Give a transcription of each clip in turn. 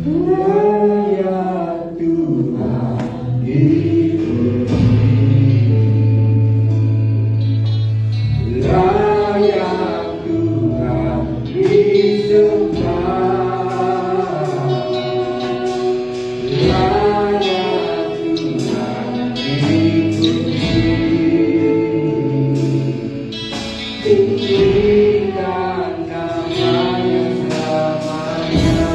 Layak Tuhan dipuji, layak Tuhan disembah, layak Tuhan dipuji. Tinggikan namanya selamanya.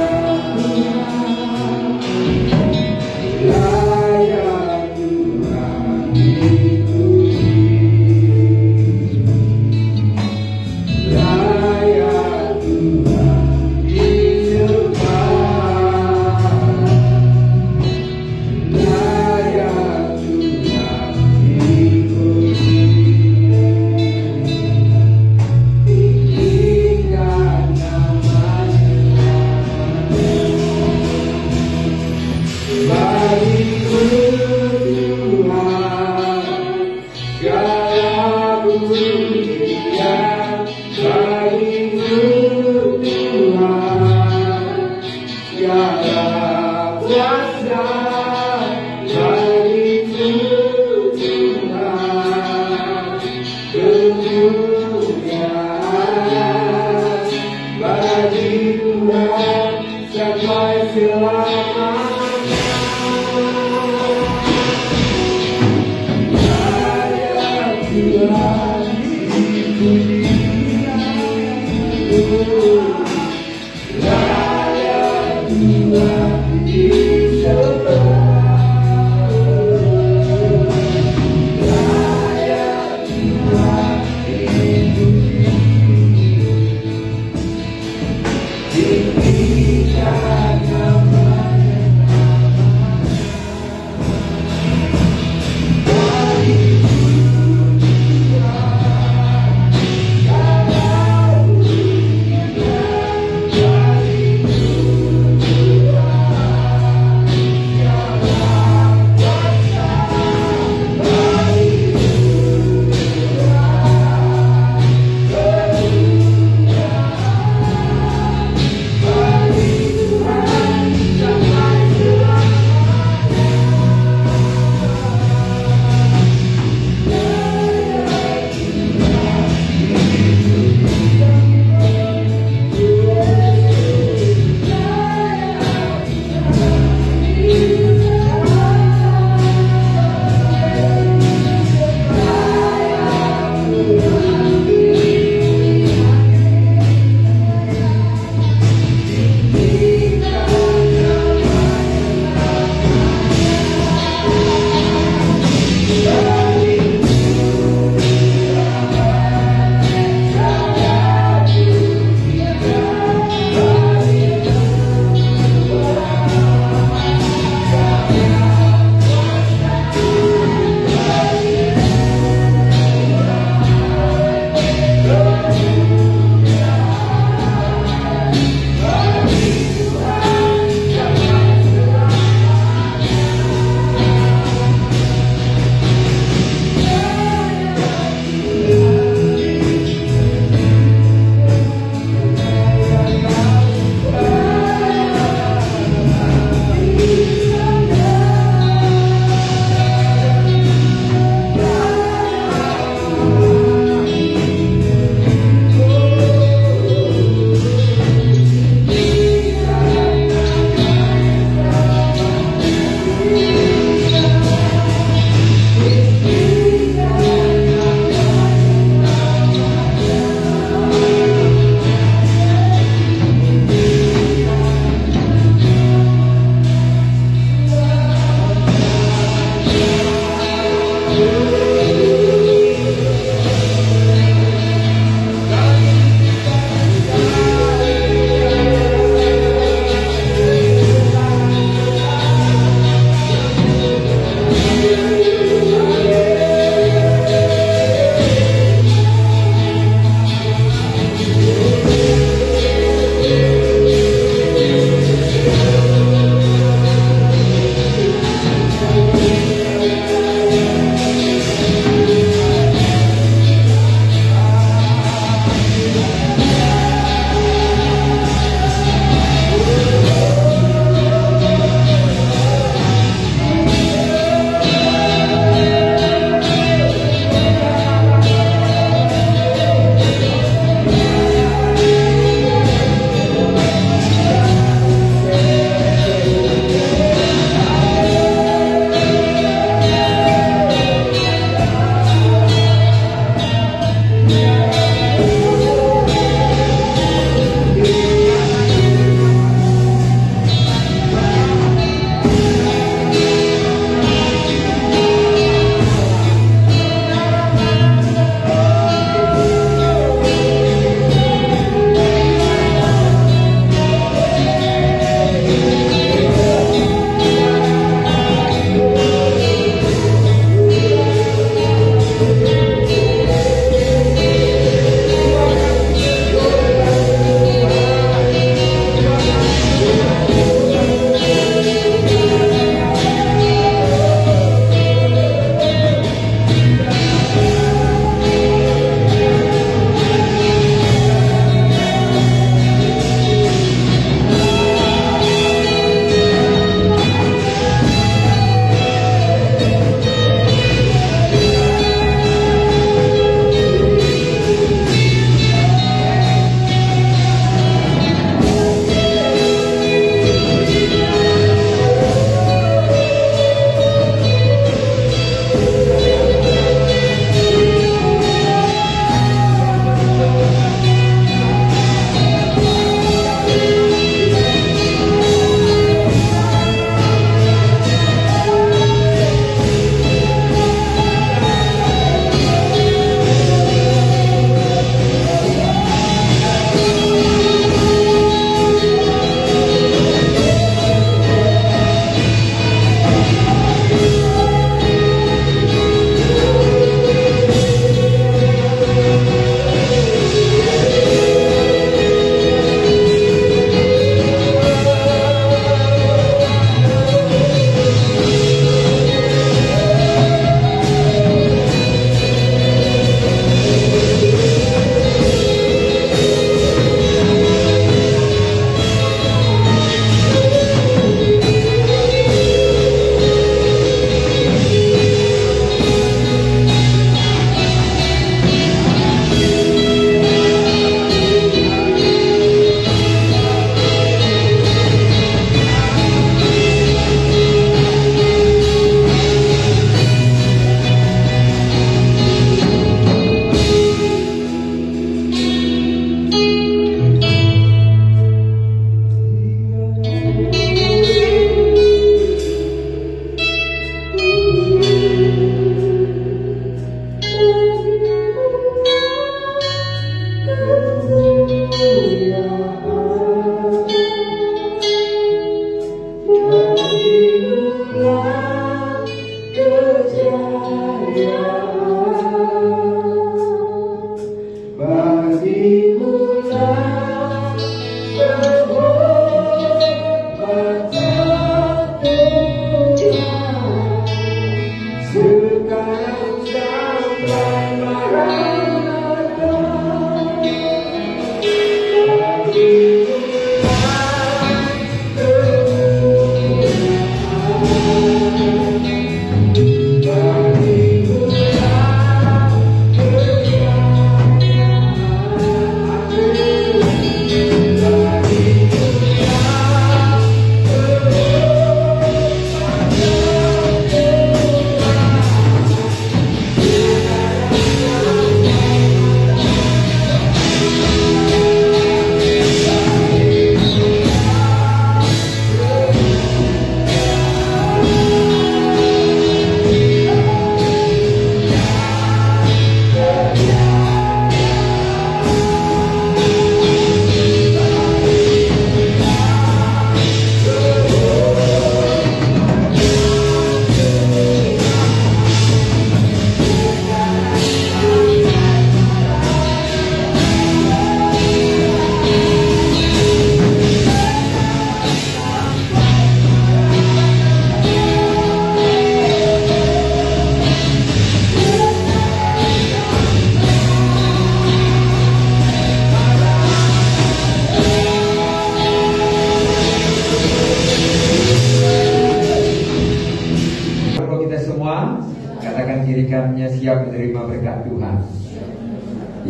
Kirikannya siap menerima berkat Tuhan.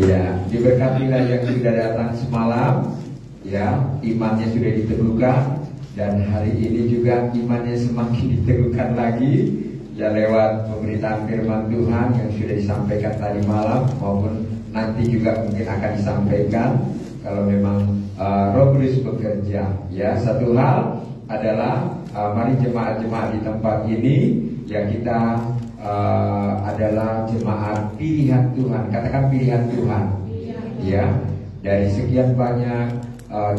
Ya, diberkatilah yang sudah datang semalam. Ya, imannya sudah diteguhkan dan hari ini juga imannya semakin diteguhkan lagi. Ya, lewat pemberitaan firman Tuhan yang sudah disampaikan tadi malam maupun nanti juga mungkin akan disampaikan kalau memang Roh Kudus bekerja. Ya, satu hal adalah mari jemaat-jemaat di tempat ini ya kita adalah jemaat pilihan Tuhan. Katakan pilihan Tuhan. Ya, dari sekian banyak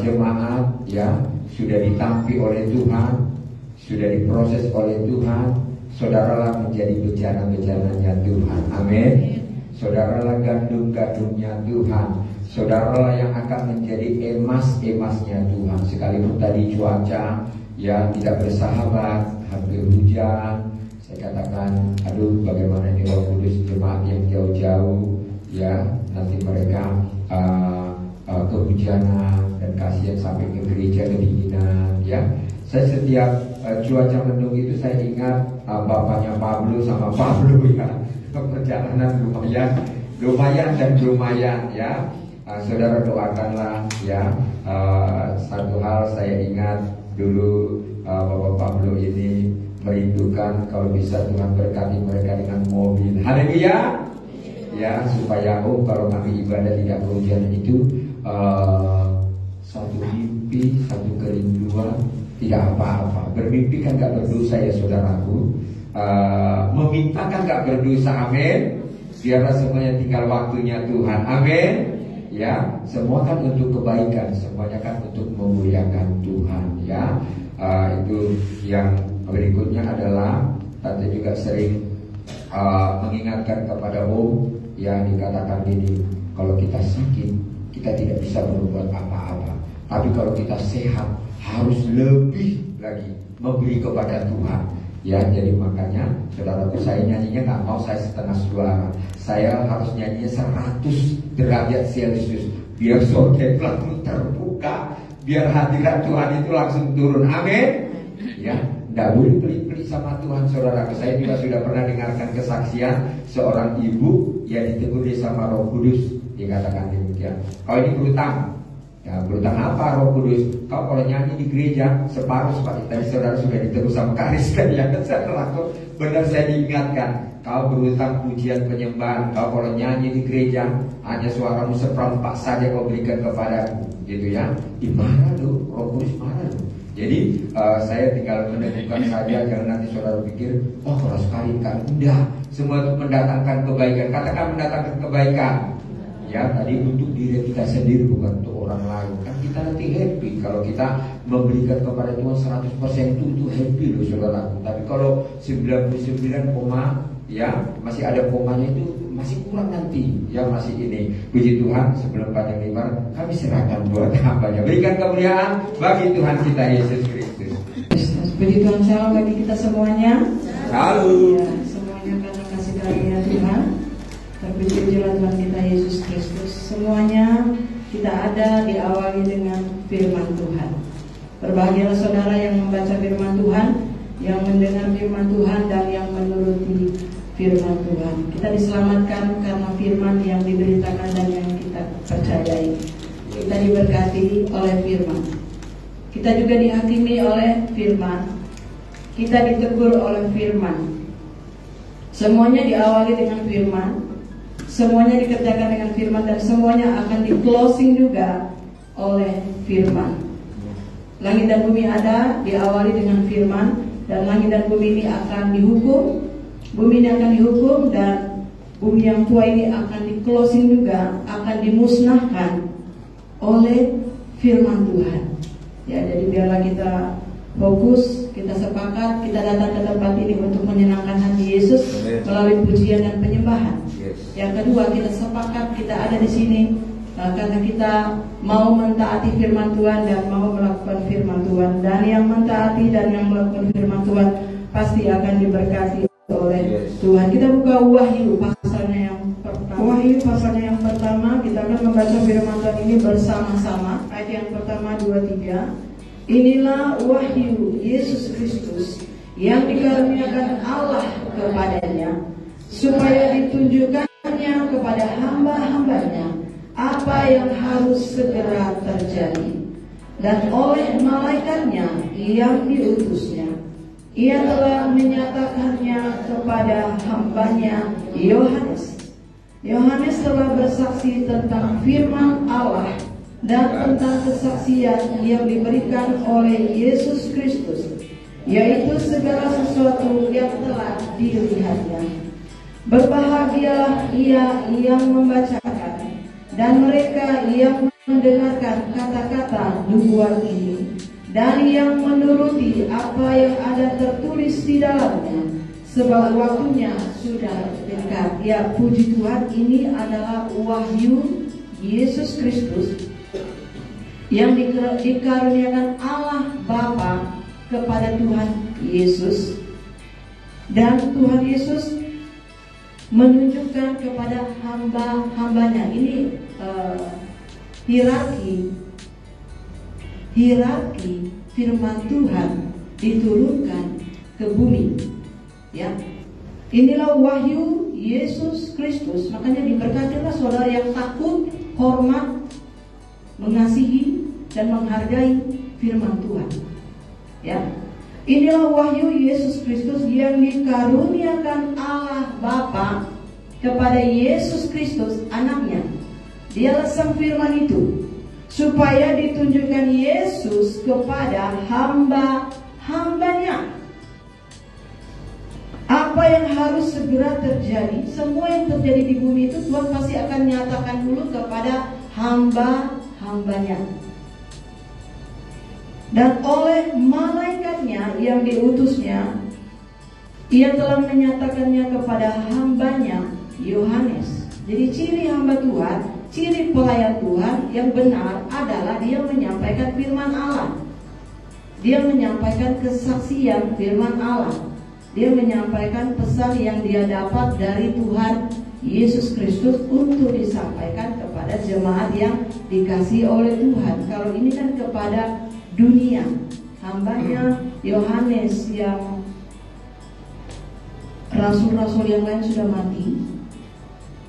jemaat ya sudah ditampi oleh Tuhan, sudah diproses oleh Tuhan. Saudaralah menjadi bejana-bejananya Tuhan. Amin. Saudaralah gandum-gandumnya Tuhan. Saudaralah yang akan menjadi emas-emasnya Tuhan. Sekalipun tadi cuaca ya tidak bersahabat, hampir hujan. Saya katakan, aduh bagaimana ini Roh Kudus jemaat yang jauh-jauh ya nanti mereka kehujanan dan kasihan sampai ke gereja kedinginan ya. Saya setiap cuaca mendung itu saya ingat bapaknya Pablo sama Pablo ya. Perjalanan lumayan ya. Saudara doakanlah ya. Satu hal saya ingat dulu Bapak Pablo ini merindukan kalau bisa Tuhan berkati mereka dengan mobil. Haleluya. Ya, supaya kalau kami ibadah tidak kehujanan itu satu mimpi, satu kerinduan, tidak apa-apa. Bermimpi kan gak berdosa ya saudaraku. Meminta kan gak berdosa, amin. Biarlah semuanya tinggal waktunya Tuhan, amin. Ya, semua kan untuk kebaikan, semuanya kan untuk memuliakan Tuhan ya. Itu yang berikutnya adalah tante juga sering mengingatkan kepada yang dikatakan gini, kalau kita sakit kita tidak bisa berbuat apa-apa, tapi kalau kita sehat harus lebih lagi memberi kepada Tuhan ya. Jadi makanya saudaraku, saya nyanyinya nggak mau saya setengah suara, saya harus nyanyinya 100 derajat Celcius biar sorga langsung terbuka, biar hadirat Tuhan itu langsung turun, amin ya. Tidak boleh pelit-pelit sama Tuhan saudaraku. Saya juga sudah pernah dengarkan kesaksian seorang ibu yang ditegur sama Roh Kudus. Dikatakan demikian, kau ini berutang. Ya, berutang apa Roh Kudus? Kau kalau nyanyi di gereja separuh seperti tadi saudara sudah ditegur sama Karis kan ya. Benar saya diingatkan, kau berutang pujian penyembahan. Kau kalau nyanyi di gereja hanya suaramu seperempat saja kau berikan kepadaku, gitu ya. Marah loh, Roh Kudus marah loh. Jadi saya tinggal meneguhkan saja, jangan nanti saudara pikir, oh keras sekali kan. Enggak, semua itu mendatangkan kebaikan. Katakan mendatangkan kebaikan. Ya, tadi untuk diri kita sendiri, bukan untuk orang lain. Kan kita nanti happy kalau kita memberikan kepada Tuhan 100% itu happy loh saudaraku. Tapi kalau 99, ya masih ada komanya itu masih kurang nanti, ya masih ini. Puji Tuhan, sebelum panjang lebar kami serahkan buat hambanya. Berikan kemuliaan bagi Tuhan kita Yesus Kristus. Puji Tuhan, salam bagi kita semuanya. Halo. Ya, semuanya karena kasih karunia Tuhan. Terpuji-pujilah Tuhan kita Yesus Kristus. Semuanya kita ada diawali dengan firman Tuhan. Berbahagialah saudara yang membaca firman Tuhan, yang mendengar firman Tuhan, dan yang menuruti firman Tuhan. Kita diselamatkan karena firman yang diberitakan dan yang kita percayai. Kita diberkati oleh firman. Kita juga dihakimi oleh firman. Kita ditegur oleh firman. Semuanya diawali dengan firman. Semuanya dikerjakan dengan firman, dan semuanya akan di closing juga oleh firman. Langit dan bumi ada diawali dengan firman, dan langit dan bumi ini akan dihukum. Bumi ini akan dihukum, dan bumi yang tua ini akan di closing juga, akan dimusnahkan oleh firman Tuhan. Ya, jadi biarlah kita fokus, kita sepakat, kita datang ke tempat ini untuk menyenangkan hati Yesus melalui pujian dan penyembahan. Yang kedua, kita sepakat, kita ada di sini karena kita mau mentaati firman Tuhan dan mau melakukan firman Tuhan. Dan yang mentaati dan yang melakukan firman Tuhan pasti akan diberkati oleh Tuhan. Kita buka Wahyu pasalnya yang pertama. Wahyu pasalnya yang pertama, kita akan membaca firman Tuhan ini bersama-sama. Ayat yang pertama 2-3. Inilah wahyu Yesus Kristus yang dikaruniakan Allah kepadanya, supaya ditunjukkannya kepada hamba-hambanya apa yang harus segera terjadi. Dan oleh malaikatnya yang diutusnya, ia telah menyatakannya kepada hambanya Yohanes. Yohanes telah bersaksi tentang firman Allah dan tentang kesaksian yang diberikan oleh Yesus Kristus, yaitu segala sesuatu yang telah dilihatnya. Berbahagialah ia yang membacakan dan mereka yang mendengarkan kata-kata nubuat ini, dan yang menuruti apa yang ada tertulis di dalamnya, sebab waktunya sudah dekat. Ya, puji Tuhan, ini adalah wahyu Yesus Kristus yang dikaruniakan Allah Bapa kepada Tuhan Yesus, dan Tuhan Yesus menunjukkan kepada hamba-hambanya. Ini hierarki firman Tuhan diturunkan ke bumi. Ya, inilah wahyu Yesus Kristus. Makanya diberkatilah saudara yang takut, hormat, mengasihi dan menghargai firman Tuhan. Ya, inilah wahyu Yesus Kristus yang dikaruniakan Allah Bapa kepada Yesus Kristus anaknya. Dialah sang firman itu, supaya ditunjukkan Yesus kepada hamba-hambanya apa yang harus segera terjadi. Semua yang terjadi di bumi itu Tuhan pasti akan nyatakan dulu kepada hamba-hambanya. Dan oleh malaikatnya yang diutusnya, ia telah menyatakannya kepada hambanya Yohanes. Jadi ciri hamba Tuhan, ciri pelayan Tuhan yang benar adalah dia menyampaikan firman Allah. Dia menyampaikan kesaksian firman Allah. Dia menyampaikan pesan yang dia dapat dari Tuhan Yesus Kristus untuk disampaikan kepada jemaat yang dikasihi oleh Tuhan. Kalau ini kan kepada dunia. Hambanya Yohanes yang rasul-rasul yang lain sudah mati,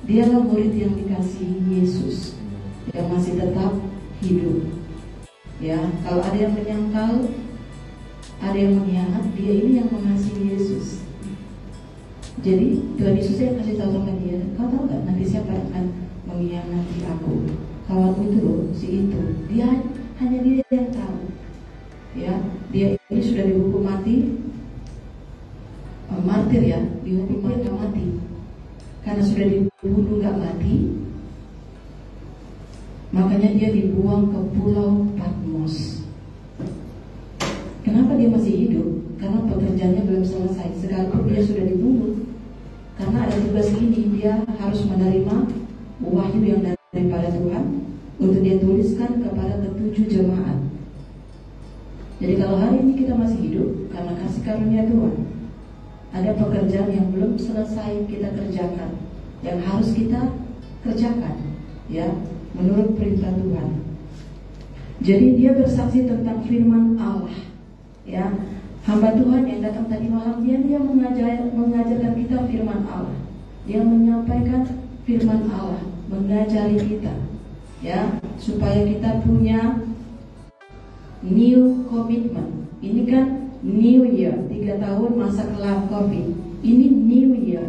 dialah murid yang dikasihi Yesus, yang masih tetap hidup. Ya, kalau ada yang menyangkal, ada yang mengkhianat, dia ini yang mengasihi Yesus. Jadi Tuhan Yesus yang kasih tahu sama dia, kau tahu nggak nanti siapa yang akan mengkhianati aku? Kawanmu itu loh, si itu. Hanya dia yang tahu. Ya, dia ini sudah dihukum mati, martir ya, dihukum mati. Karena sudah dibunuh nggak mati, Makanya dia dibuang ke pulau Patmos. Kenapa dia masih hidup? Karena pekerjaannya belum selesai, sekalipun dia sudah dibunuh. Karena ada tugas ini, dia harus menerima wahyu yang daripada Tuhan untuk dia tuliskan kepada ketujuh jemaat. Jadi kalau hari ini kita masih hidup karena kasih karunia Tuhan, ada pekerjaan yang belum selesai kita kerjakan, yang harus kita kerjakan, ya, menurut perintah Tuhan. Jadi dia bersaksi tentang firman Allah, ya. Hamba Tuhan yang datang tadi malam, dia mengajarkan kita firman Allah. Dia menyampaikan firman Allah, mengajari kita, ya, supaya kita punya new commitment. Ini kan new year, 3 tahun masa kelam COVID. Ini new year.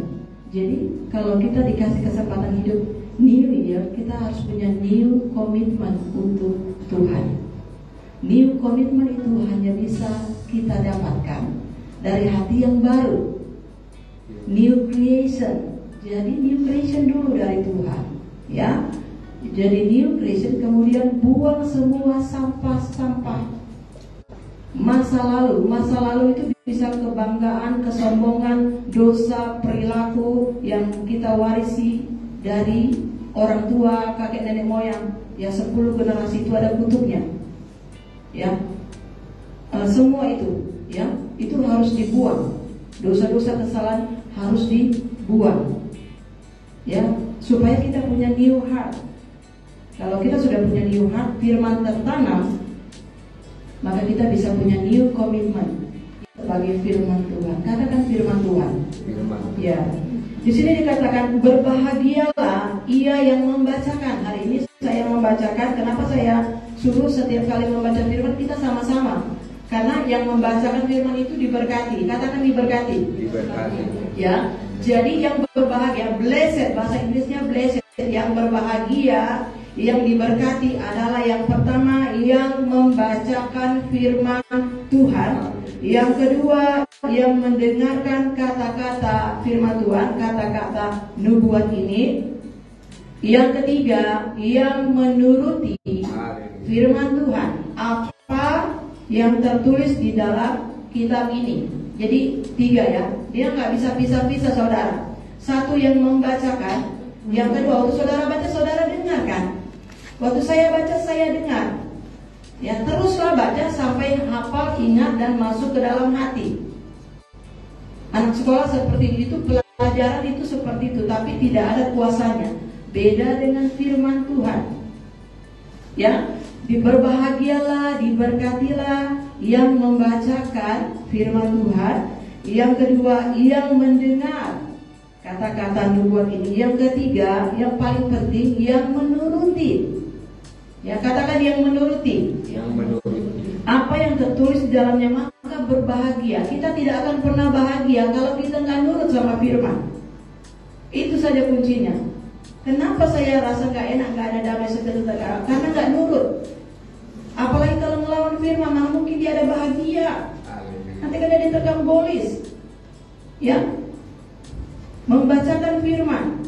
Jadi kalau kita dikasih kesempatan hidup new year, kita harus punya new commitment untuk Tuhan. New commitment itu hanya bisa kita dapatkan dari hati yang baru. New creation. Jadi new creation dulu dari Tuhan, ya. Jadi new creation, kemudian buang semua sampah-sampah masa lalu. Masa lalu itu bisa kebanggaan, kesombongan, dosa, perilaku yang kita warisi dari orang tua, kakek nenek moyang. Ya 10 generasi itu ada kutubnya. Ya, semua itu, ya, itu harus dibuang. Dosa-dosa kesalahan harus dibuang, ya, supaya kita punya new heart. Kalau kita sudah punya new heart, firman tertanam, maka kita bisa punya new commitment sebagai firman Tuhan. Katakan firman Tuhan. Ya, di sini dikatakan berbahagialah ia yang membacakan. Hari ini saya membacakan. Kenapa saya suruh setiap kali membaca firman kita sama-sama? Karena yang membacakan firman itu diberkati. Katakan diberkati. Diberkati. Ya. Jadi yang berbahagia, blessed, bahasa Inggrisnya blessed. Yang berbahagia, yang diberkati adalah yang pertama yang membacakan firman Tuhan. Yang kedua yang mendengarkan kata-kata firman Tuhan, kata-kata nubuat ini. Yang ketiga yang menuruti firman Tuhan, apa yang tertulis di dalam kitab ini. Jadi 3 ya, dia nggak bisa pisah-pisah saudara. Satu yang membacakan, yang kedua waktu saudara baca saudara dengarkan. Waktu saya baca saya dengar. Ya teruslah baca sampai hafal, ingat dan masuk ke dalam hati. Anak sekolah seperti itu, pelajaran itu seperti itu, tapi tidak ada kuasanya. Beda dengan firman Tuhan. Ya, berbahagialah, diberkatilah yang membacakan firman Tuhan. Yang kedua, yang mendengar kata-kata nubuat ini. Yang ketiga, yang paling penting, yang menuruti. Ya, katakan yang menuruti. Yang menuruti. Apa yang tertulis di dalamnya, maka berbahagia. Kita tidak akan pernah bahagia kalau kita nggak nurut sama firman. Itu saja kuncinya. Kenapa saya rasa gak enak, gak ada damai sejahtera? Karena gak nurut. Apalagi kalau melawan firman, mana mungkin dia ada bahagia. Nanti kan dia diterkam bolis. Ya, membacakan firman,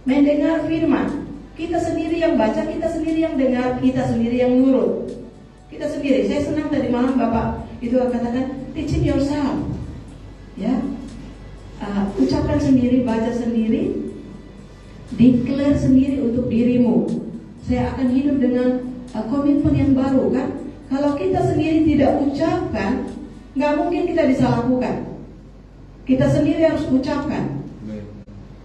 mendengar firman. Kita sendiri yang baca, kita sendiri yang dengar, kita sendiri yang nurut. Kita sendiri. Saya senang tadi malam Bapak itu katakan teaching yourself. Ya, ucapkan sendiri, baca sendiri. Declare sendiri untuk dirimu. Saya akan hidup dengan komitmen yang baru kan. Kalau kita sendiri tidak ucapkan, nggak mungkin kita bisa lakukan. Kita sendiri harus ucapkan.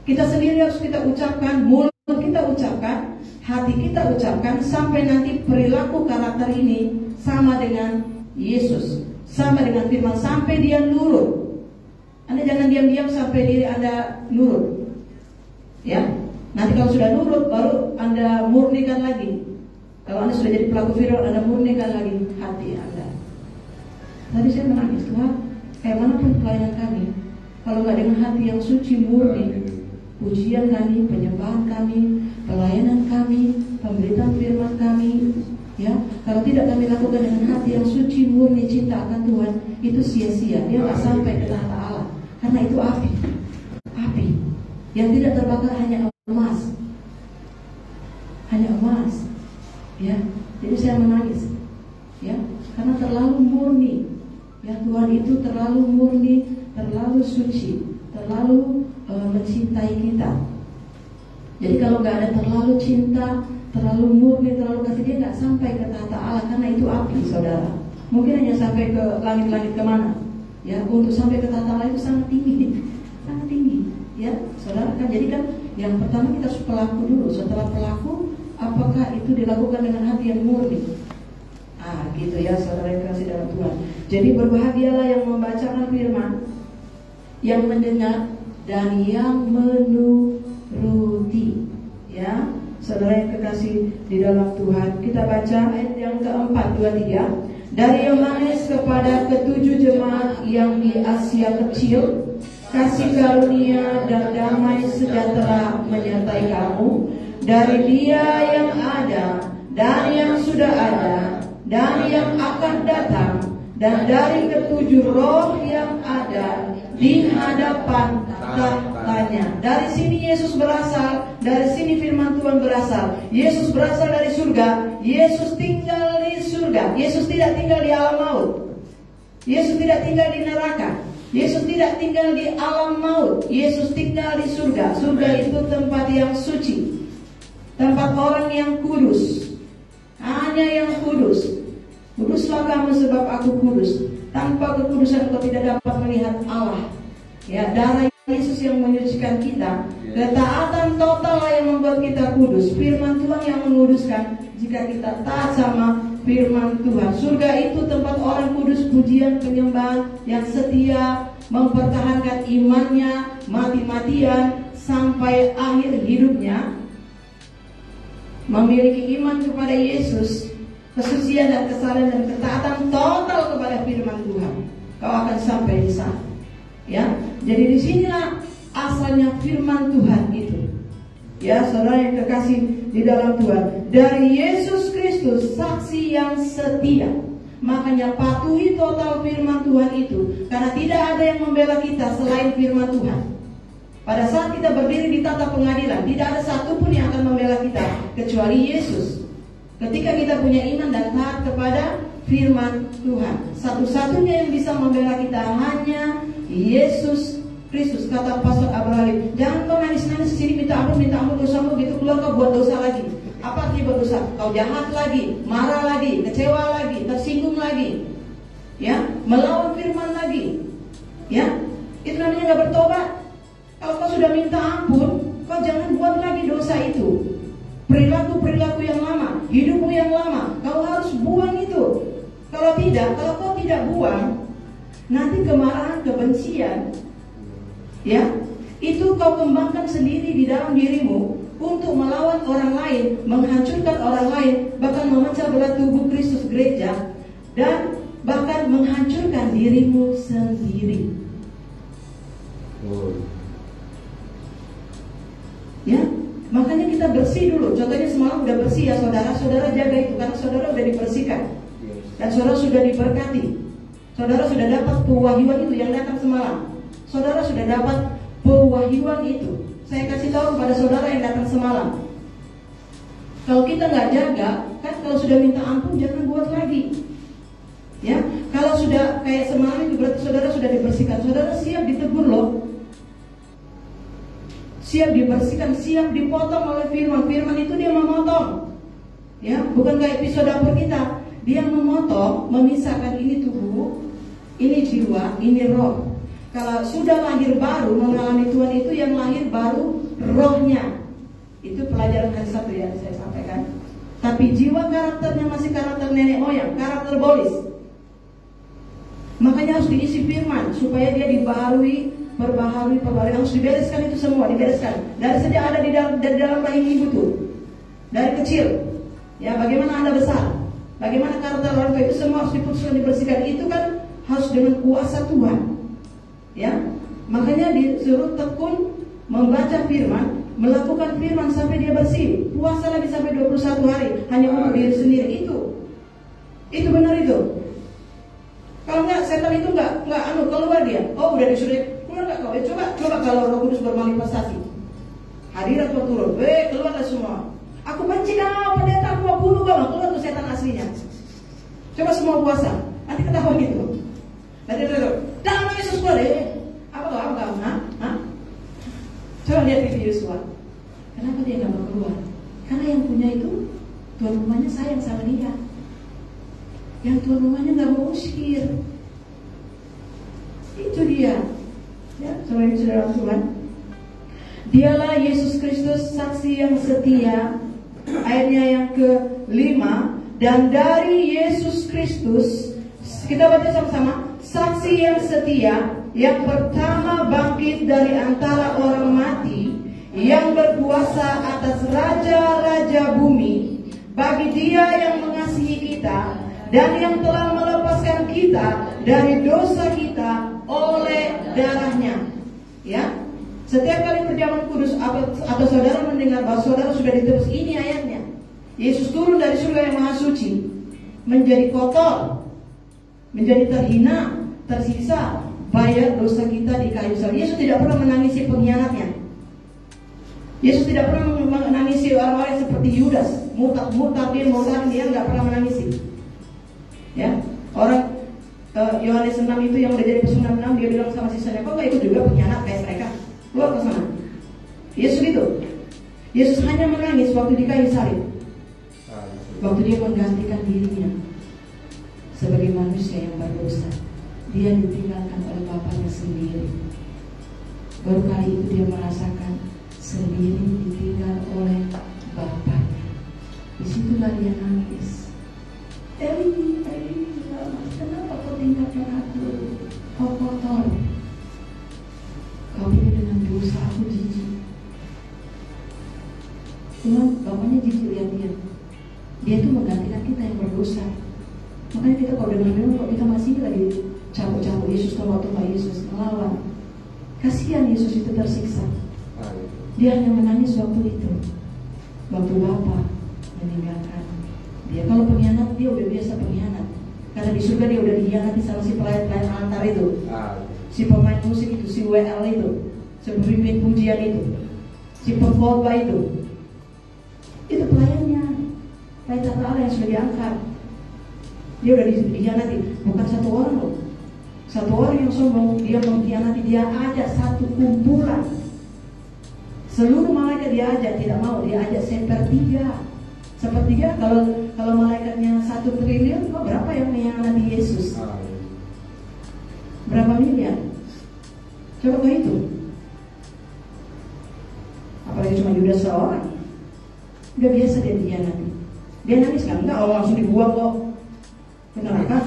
Kita sendiri harus kita ucapkan. Mulut kita ucapkan, hati kita ucapkan, sampai nanti perilaku karakter ini sama dengan Yesus, sama dengan firman, sampai dia nurut. Anda jangan diam-diam sampai diri Anda nurut. Ya. Nanti kalau sudah nurut, baru Anda murnikan lagi. Kalau Anda sudah jadi pelaku firman, Anda murnikan lagi hati Anda. Tadi saya menangis, Tuhan, kayak manapun pelayanan kami, kalau nggak dengan hati yang suci, murni, pujian kami, penyembahan kami, pelayanan kami, pemberitaan firman kami, ya, kalau tidak kami lakukan dengan hati yang suci, murni, cinta akan Tuhan, itu sia-sia. Dia nggak sampai ke tahta Allah, karena itu api. Yang tidak terbakar hanya emas. Hanya emas. menangis, ya, karena terlalu murni. Ya, Tuhan itu terlalu murni, terlalu suci, terlalu mencintai kita. Jadi kalau nggak ada terlalu cinta, terlalu murni, terlalu kasih, dia nggak sampai ke tahta Allah, karena itu api, saudara. Mungkin hanya sampai ke langit-langit kemana? Ya, untuk sampai ke tahta Allah itu sangat tinggi, sangat tinggi. Ya, saudara kan. Jadi kan yang pertama kita harus pelaku dulu. Setelah pelaku, apakah itu dilakukan dengan hati yang murni? Gitu ya, saudara yang kasih dalam Tuhan. Jadi berbahagialah yang membacakan firman, yang mendengar, dan yang menuruti. Ya, saudara yang kekasih di dalam Tuhan. Kita baca ayat yang keempat, 2-3. Dari Yohanes kepada ketujuh jemaat yang di Asia Kecil, kasih karunia dan damai sejahtera menyertai kamu dari Dia yang ada dan yang sudah ada dan yang akan datang, dan dari ketujuh roh yang ada di hadapan tahtanya. Dari sini Yesus berasal, dari sini firman Tuhan berasal. Yesus berasal dari surga, Yesus tinggal di surga. Yesus tidak tinggal di alam maut, Yesus tidak tinggal di neraka, Yesus tidak tinggal di alam maut. Yesus tinggal di surga. Surga itu tempat yang suci, tempat orang yang kudus, hanya yang kudus. Kuduslah kamu sebab aku kudus. Tanpa kekudusan kau tidak dapat melihat Allah. Ya, darah Yesus yang menyucikan kita. Ketaatan total yang membuat kita kudus. Firman Tuhan yang menguduskan jika kita taat sama firman Tuhan. Surga itu tempat orang kudus, pujian, penyembahan yang setia, mempertahankan imannya mati-matian sampai akhir hidupnya, memiliki iman kepada Yesus, kesucian dan kesalahan dan ketaatan total kepada firman Tuhan. Kau akan sampai di sana. Ya, jadi disinilah asalnya firman Tuhan itu. Ya, saudara yang terkasih di dalam Tuhan, dari Yesus Kristus, saksi yang setia. Makanya patuhi total firman Tuhan itu, karena tidak ada yang membela kita selain firman Tuhan. Pada saat kita berdiri di tata pengadilan, tidak ada satupun yang akan membela kita kecuali Yesus. Ketika kita punya iman dan taat kepada firman Tuhan, satu-satunya yang bisa membela kita hanya Yesus Kristus. Kata Pastor Abraham, jangan kau nangis-nangis sini minta ampun dosamu, gitu keluar kau buat dosa lagi. Apa artinya berdosa? Kau jahat lagi, marah lagi, kecewa lagi, tersinggung lagi, ya, melawan firman lagi, ya, itu namanya gak bertobat. Kalau kau sudah minta ampun, kau jangan buat lagi dosa itu. Perilaku yang lama, hidupmu yang lama, kau harus buang itu. Kalau kau tidak buang, nanti kemarahan, kebencian, ya, itu kau kembangkan sendiri di dalam dirimu untuk melawan orang lain, menghancurkan orang lain, bahkan memecah belah tubuh Kristus gereja, dan bahkan menghancurkan dirimu sendiri. Ya, makanya kita bersih dulu. Contohnya semalam udah bersih ya, saudara jaga itu, karena saudara udah dibersihkan dan saudara sudah diberkati. Saudara sudah dapat pewahyuan itu yang datang semalam. Saudara sudah dapat pewahyuan itu. Saya kasih tahu kepada saudara yang datang semalam, kalau kita nggak jaga, kan kalau sudah minta ampun jangan buat lagi. Ya, kalau sudah kayak semalam itu berarti saudara sudah dibersihkan. Saudara siap ditegur loh, siap dibersihkan, siap dipotong oleh firman. Firman itu dia memotong, ya, bukan kayak pisau dapur kita. Dia memotong, memisahkan ini tubuh, ini jiwa, ini roh. Kalau sudah lahir baru mengalami Tuhan itu, yang lahir baru rohnya. Itu pelajaran hari Sabtu ya saya sampaikan. Tapi jiwa karakternya masih karakter nenek moyang, karakter bolis. Makanya harus diisi firman supaya dia dibaharui, perbaharui, harus dibereskan itu semua, dibereskan. Dari sejak ada di dalam rahim ibu tuh, dari kecil, ya, bagaimana Anda besar, bagaimana karakter orang tua, itu semua harus diputuskan, dibersihkan. Itu kan harus dengan kuasa Tuhan. Ya, makanya disuruh tekun membaca firman, melakukan firman sampai dia bersih. Puasa lagi sampai 21 hari hanya untuk diri sendiri. Itu benar itu. Kalau enggak, setan itu enggak keluar dia. Oh, udah disuruh keluar enggak kau? Coba kalau Roh Kudus bermanifestasi. Hadirat kau turun, keluarlah semua. Aku benci kau, pendeta, aku mau bunuh bang, keluar tuh setan aslinya. Coba semua puasa, nanti ketahuan gitu. Nanti dalam nama Yesus keluar deh. Apa kau? Hah? Coba lihat video Yosua. Kenapa dia nggak mau keluar? Karena yang punya itu tuan rumahnya sayang sama dia. Yang tuan rumahnya nggak mau usir. Itu dia. Ya, saudara Tuhan. Dialah Yesus Kristus, saksi yang setia. Ayatnya yang ke-5. Dan dari Yesus Kristus, kita baca sama-sama. Saksi yang setia, yang pertama bangkit dari antara orang mati, yang berkuasa atas raja-raja bumi, bagi Dia yang mengasihi kita dan yang telah melepaskan kita dari dosa kita oleh darahnya. Ya, setiap kali perjamuan kudus atau saudara mendengar bahwa saudara sudah ditebus, ini ayatnya. Yesus turun dari surga yang maha suci, menjadi kotor, menjadi terhina, tersiksa, bayar dosa kita di kayu salib. Yesus tidak pernah menangisi pengkhianatnya. Yesus tidak pernah menangisi orang-orang seperti Yudas, murtad dia nggak pernah menangisi. Ya, orang Yohanes 6 itu yang udah jadi pesunan 6, dia bilang sama sisanya, kok nggak ikut juga pengkhianat kayak mereka? Keluar ke sana. Yesus itu, Yesus hanya menangis waktu di kayu salib, waktu dia menggantikan dirinya sebagai manusia yang berdosa. Dia ditinggalkan oleh Bapaknya sendiri. Baru kali itu dia merasakan sendiri ditinggal oleh Bapaknya. Disitulah dia nangis. Eli, kenapa kau tinggalkan aku? Kau kotor. Kau ini dengan dosa aku jijik. Tuhan, Bapaknya jijik lihat dia. Dia itu menggantikan kita yang berdosa. Makanya kita kalau dengar kok kita masih lagi cabut-cabut Yesus kalau waktu Pak Yesus melawan. Kasihan Yesus itu tersiksa. Dia hanya menangis waktu itu, waktu Bapa meninggalkan dia. Kalau pengkhianat, dia udah biasa pengkhianat. Karena di surga dia udah dikhianati sama si pelayan altar itu, si pemain musik itu, si WL itu, si pemimpin pujian itu, si pengkhotbah itu pelayannya, pelayan tata Allah yang sudah diangkat. Dia udah dikhianati, bukan satu orang loh. Satu orang yang sombong, dia mengkhianati, dia ajak satu kumpulan. Seluruh malaikat dia ajak, tidak mau, dia ajak sepertiga. Kalau malaikatnya 1 triliun, berapa yang mengkhianati Yesus? Berapa miliar? Coba kau hitung. Apalagi cuma Yudas seorang. Udah biasa dia dikhianati. Dia nangis kan? Enggak, langsung dibuang kok ke neraka.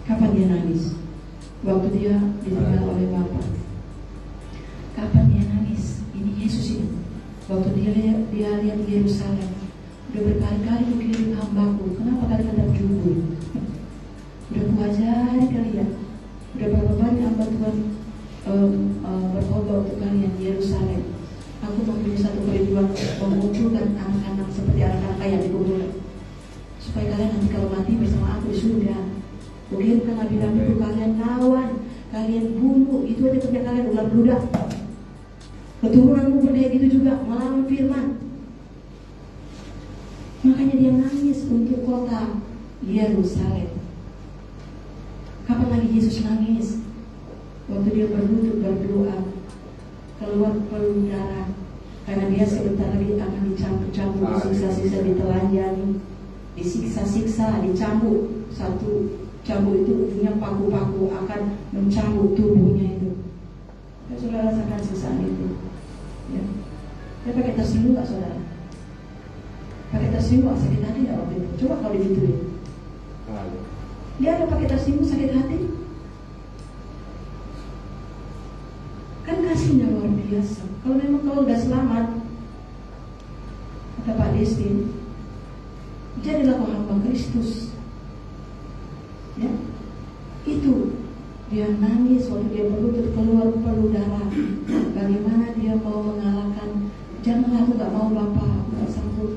Kapan dia nangis? Waktu dia ditinggal oleh Bapa. Kapan dia nangis? Ini Yesus ini. Waktu dia lihat Yerusalem, udah berkali-kali mengirim hambaku. Kenapa kalian tidak jujur? Udah kuajari kalian. Udah berapa banyak hamba Tuhan berkhotbah untuk kalian di Yerusalem. Aku mempunyai satu kerinduan, mengumpulkan anak-anak seperti anak-anak ayam di kuburan, supaya kalian nanti kalau mati bersama aku di surga. Bukan Nabi-Nabi itu kalian lawan, kalian bunuh, itu aja kerja kalian ular ludah. Keturunanmu pun kayak gitu juga, melawan firman. Makanya dia nangis untuk kota Yerusalem. Kapan lagi Yesus nangis? Waktu dia berlutut berdoa, keluar peluru darah, karena dia sebentar lagi akan dicambuk-cambuk, disiksa-siksa, ditelanjangi, disiksa-siksa, dicambuk. Satu cambuk itu ujungnya paku-paku akan mencambuk tubuhnya itu. Ya, saudara rasakan siksaan itu. Ya. Dia pakai tersinggung gak saudara? Pakai tersinggung gak sakit hati gak waktu itu? Coba kalau digituin. Dia ada pakai tersinggung sakit hati? Kan kasihnya luar biasa. Kalau memang kau udah selamat, kata Pak Destin, jadilah kau hamba Kristus. Ya, itu dia nangis waktu dia berlutut, keluar peluru darah. Bagaimana dia mau mengalahkan? Jangan, aku gak mau Bapak, aku gak sanggup.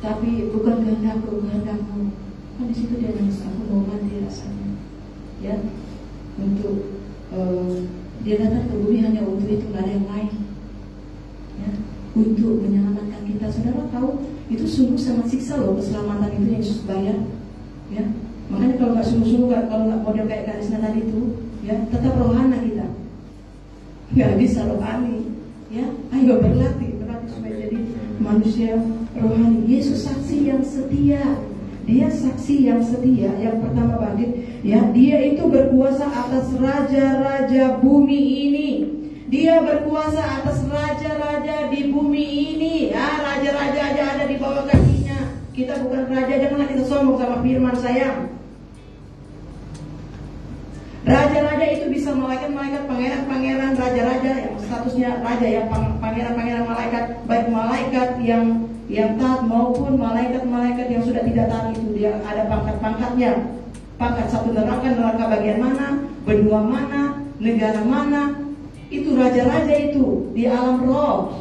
Tapi bukan kehendakku, kehendakmu. Kan di situ dia nangis, aku mau mati rasanya. Ya, untuk dia datang ke bumi hanya untuk itu, gak ada yang lain. Ya, untuk menyelamatkan kita. Saudara tahu Itu sungguh sangat siksa loh, keselamatan itu yang Yesus bayar. Ya, makanya kalau nggak sungguh-sungguh, kalau nggak model kayak Karisna tadi itu, ya tetap rohani kita. Nggak bisa rohani. Ya, ayo berlatih supaya jadi manusia rohani. Yesus saksi yang setia. Dia saksi yang setia. Yang pertama bangkit, ya, dia itu berkuasa atas raja-raja bumi ini. Dia berkuasa atas raja-raja di bumi ini. Ya, raja-raja aja ada di bawah kakinya. Kita bukan raja, janganlah kita sombong sama firman sayang. Raja-raja itu bisa malaikat-malaikat, pangeran-pangeran, raja-raja yang statusnya raja, ya, pangeran-pangeran malaikat, baik malaikat yang taat maupun malaikat-malaikat yang sudah tidak taat, itu dia ada pangkat-pangkatnya. Pangkat satu neraka bagian mana, benua mana, negara mana. Itu raja-raja itu di alam roh.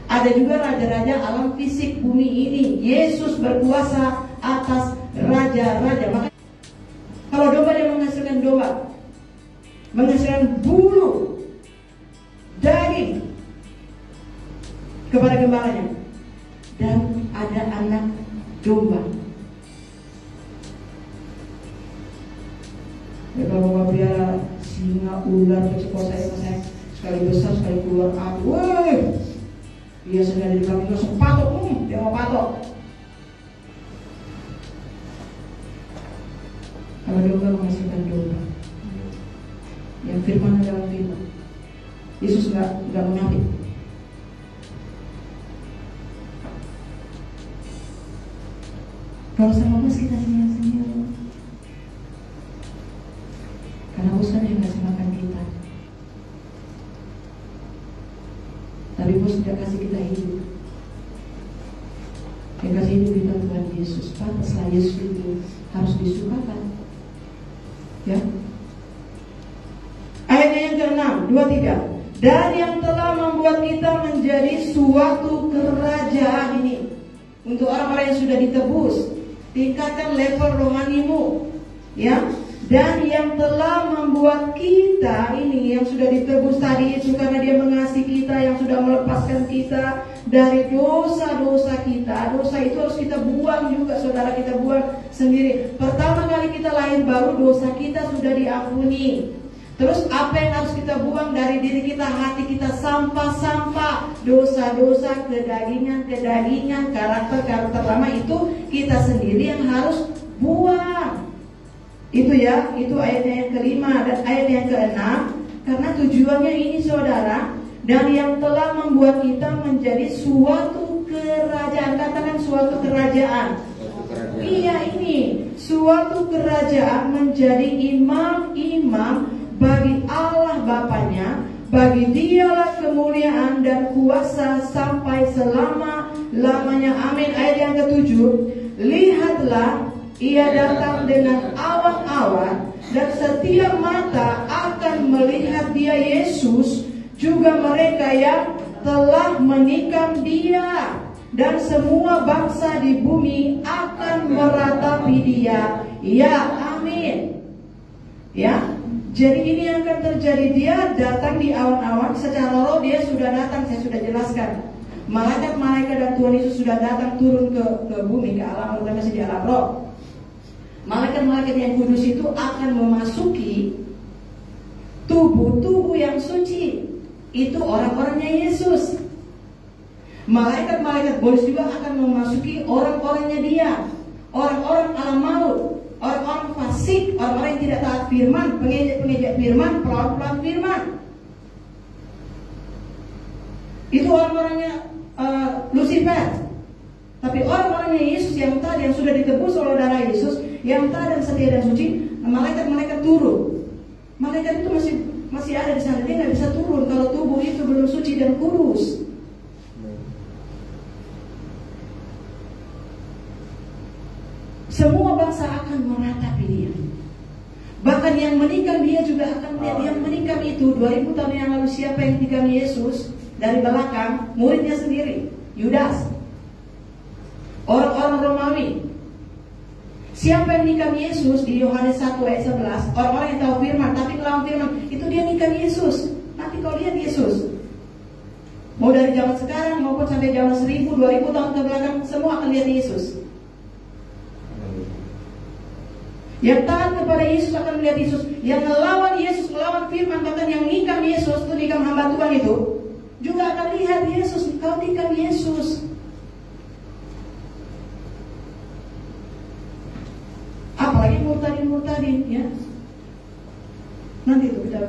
Ada juga raja-raja alam fisik bumi ini. Yesus berkuasa atas raja-raja. Maka kalau domba, dia menghasilkan domba, menghasilkan bulu, daging kepada gembalanya, dan ada anak domba. Ya, kalau mau pelihara singa, ular, kecepatan saya sekali besar sekali keluar api, woi, dia sedang di belakang langsung patok, dia mau patok. Kalau domba menghasilkan domba, yang firman adalah firman. Yesus nggak munafik. Kalau sama bos kita senyum-senyum, karena bos kan yang kasih makan kita. Tapi bos tidak kasih kita hidup. Yang kasih hidup kita Tuhan Yesus. Pantaslah Yesus itu harus disukakan. Ya. Ayatnya yang ke-6, 2-3. Dan yang telah membuat kita menjadi suatu kerajaan ini. Untuk orang-orang yang sudah ditebus, tingkatkan level rohanimu. Ya. Dan yang telah membuat kita ini, yang sudah ditebus tadi itu karena dia mengasihi kita, yang sudah melepaskan kita dari dosa-dosa kita. Dosa itu harus kita buang juga, saudara, kita buang sendiri. Pertama kali kita lahir baru, dosa kita sudah diampuni. Terus apa yang harus kita buang dari diri kita, hati kita? Sampah-sampah, dosa-dosa, kedagingan, karakter lama itu kita sendiri yang harus buang. Itu ya, itu ayatnya yang ke-5 dan ayat yang ke-6. Karena tujuannya ini, saudara, dan yang telah membuat kita menjadi suatu kerajaan. Katakan suatu kerajaan. Iya, ini suatu kerajaan, menjadi imam-imam bagi Allah Bapanya. Bagi Dialah kemuliaan dan kuasa sampai selama-lamanya. Amin. Ayat yang ke-7. Lihatlah, Ia datang dengan awan-awan, dan setiap mata akan melihat Dia, Yesus, juga mereka yang telah menikam Dia, dan semua bangsa di bumi akan meratapi Dia. Ya, amin. Ya, jadi ini yang akan terjadi. Dia datang di awan-awan. Secara roh dia sudah datang, saya sudah jelaskan. Malaikat-malaikat dan Tuhan Yesus sudah datang turun ke bumi, ke alam, terutama di alam roh. Malaikat-malaikat yang kudus itu akan memasuki tubuh-tubuh yang suci. Itu orang-orangnya Yesus. Malaikat-malaikat boleh juga akan memasuki orang-orangnya Dia. Orang-orang alam maut, orang-orang fasik, orang-orang yang tidak taat firman, pengejek-pengejek firman, pelawan-pelawan firman. Itu orang-orangnya Lucifer. Tapi orang-orangnya Yesus yang taat, yang sudah ditebus oleh darah Yesus, yang taat dan setia dan suci, malaikat-malaikat turun. Malaikat itu masih ada di sana. Dia nggak bisa turun kalau tubuh itu belum suci dan kudus. Semua bangsa akan meratapi Dia. Bahkan yang menikam Dia juga akan melihat. Yang menikam itu 2000 tahun yang lalu, siapa yang menikam Yesus? Dari belakang, muridnya sendiri, Yudas. Orang-orang Romawi. Siapa yang nikam Yesus? Di Yohanes 1 ayat 11, orang-orang yang tahu firman tapi melawan firman, itu dia nikam Yesus. Nanti kau lihat Yesus. Mau dari zaman sekarang maupun sampai zaman 1000, 2000 tahun ke belakang, semua akan lihat Yesus. Yang taat kepada Yesus akan melihat Yesus. Yang melawan Yesus, melawan firman, bahkan yang nikam Yesus, itu nikam hamba Tuhan itu, juga akan lihat Yesus. Kau nikam Yesus. Apalagi murtadin, ya. Nanti itu kita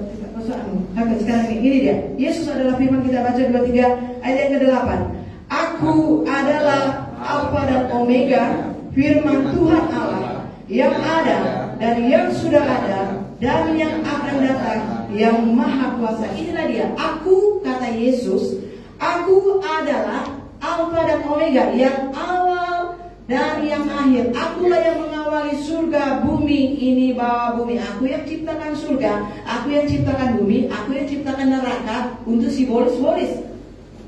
akan sekarang ini dia. Yesus adalah firman, kita baca 23 ayat yang ke-8. Aku adalah Alfa dan Omega, firman Tuhan Allah, yang ada dan yang sudah ada dan yang akan datang, yang maha kuasa. Inilah dia. Aku, kata Yesus, aku adalah Alfa dan Omega, yang awal dan yang akhir. Akulah yang mengawali surga, bumi ini, bawah bumi. Aku yang ciptakan surga, aku yang ciptakan bumi, aku yang ciptakan neraka. Untuk simbolis,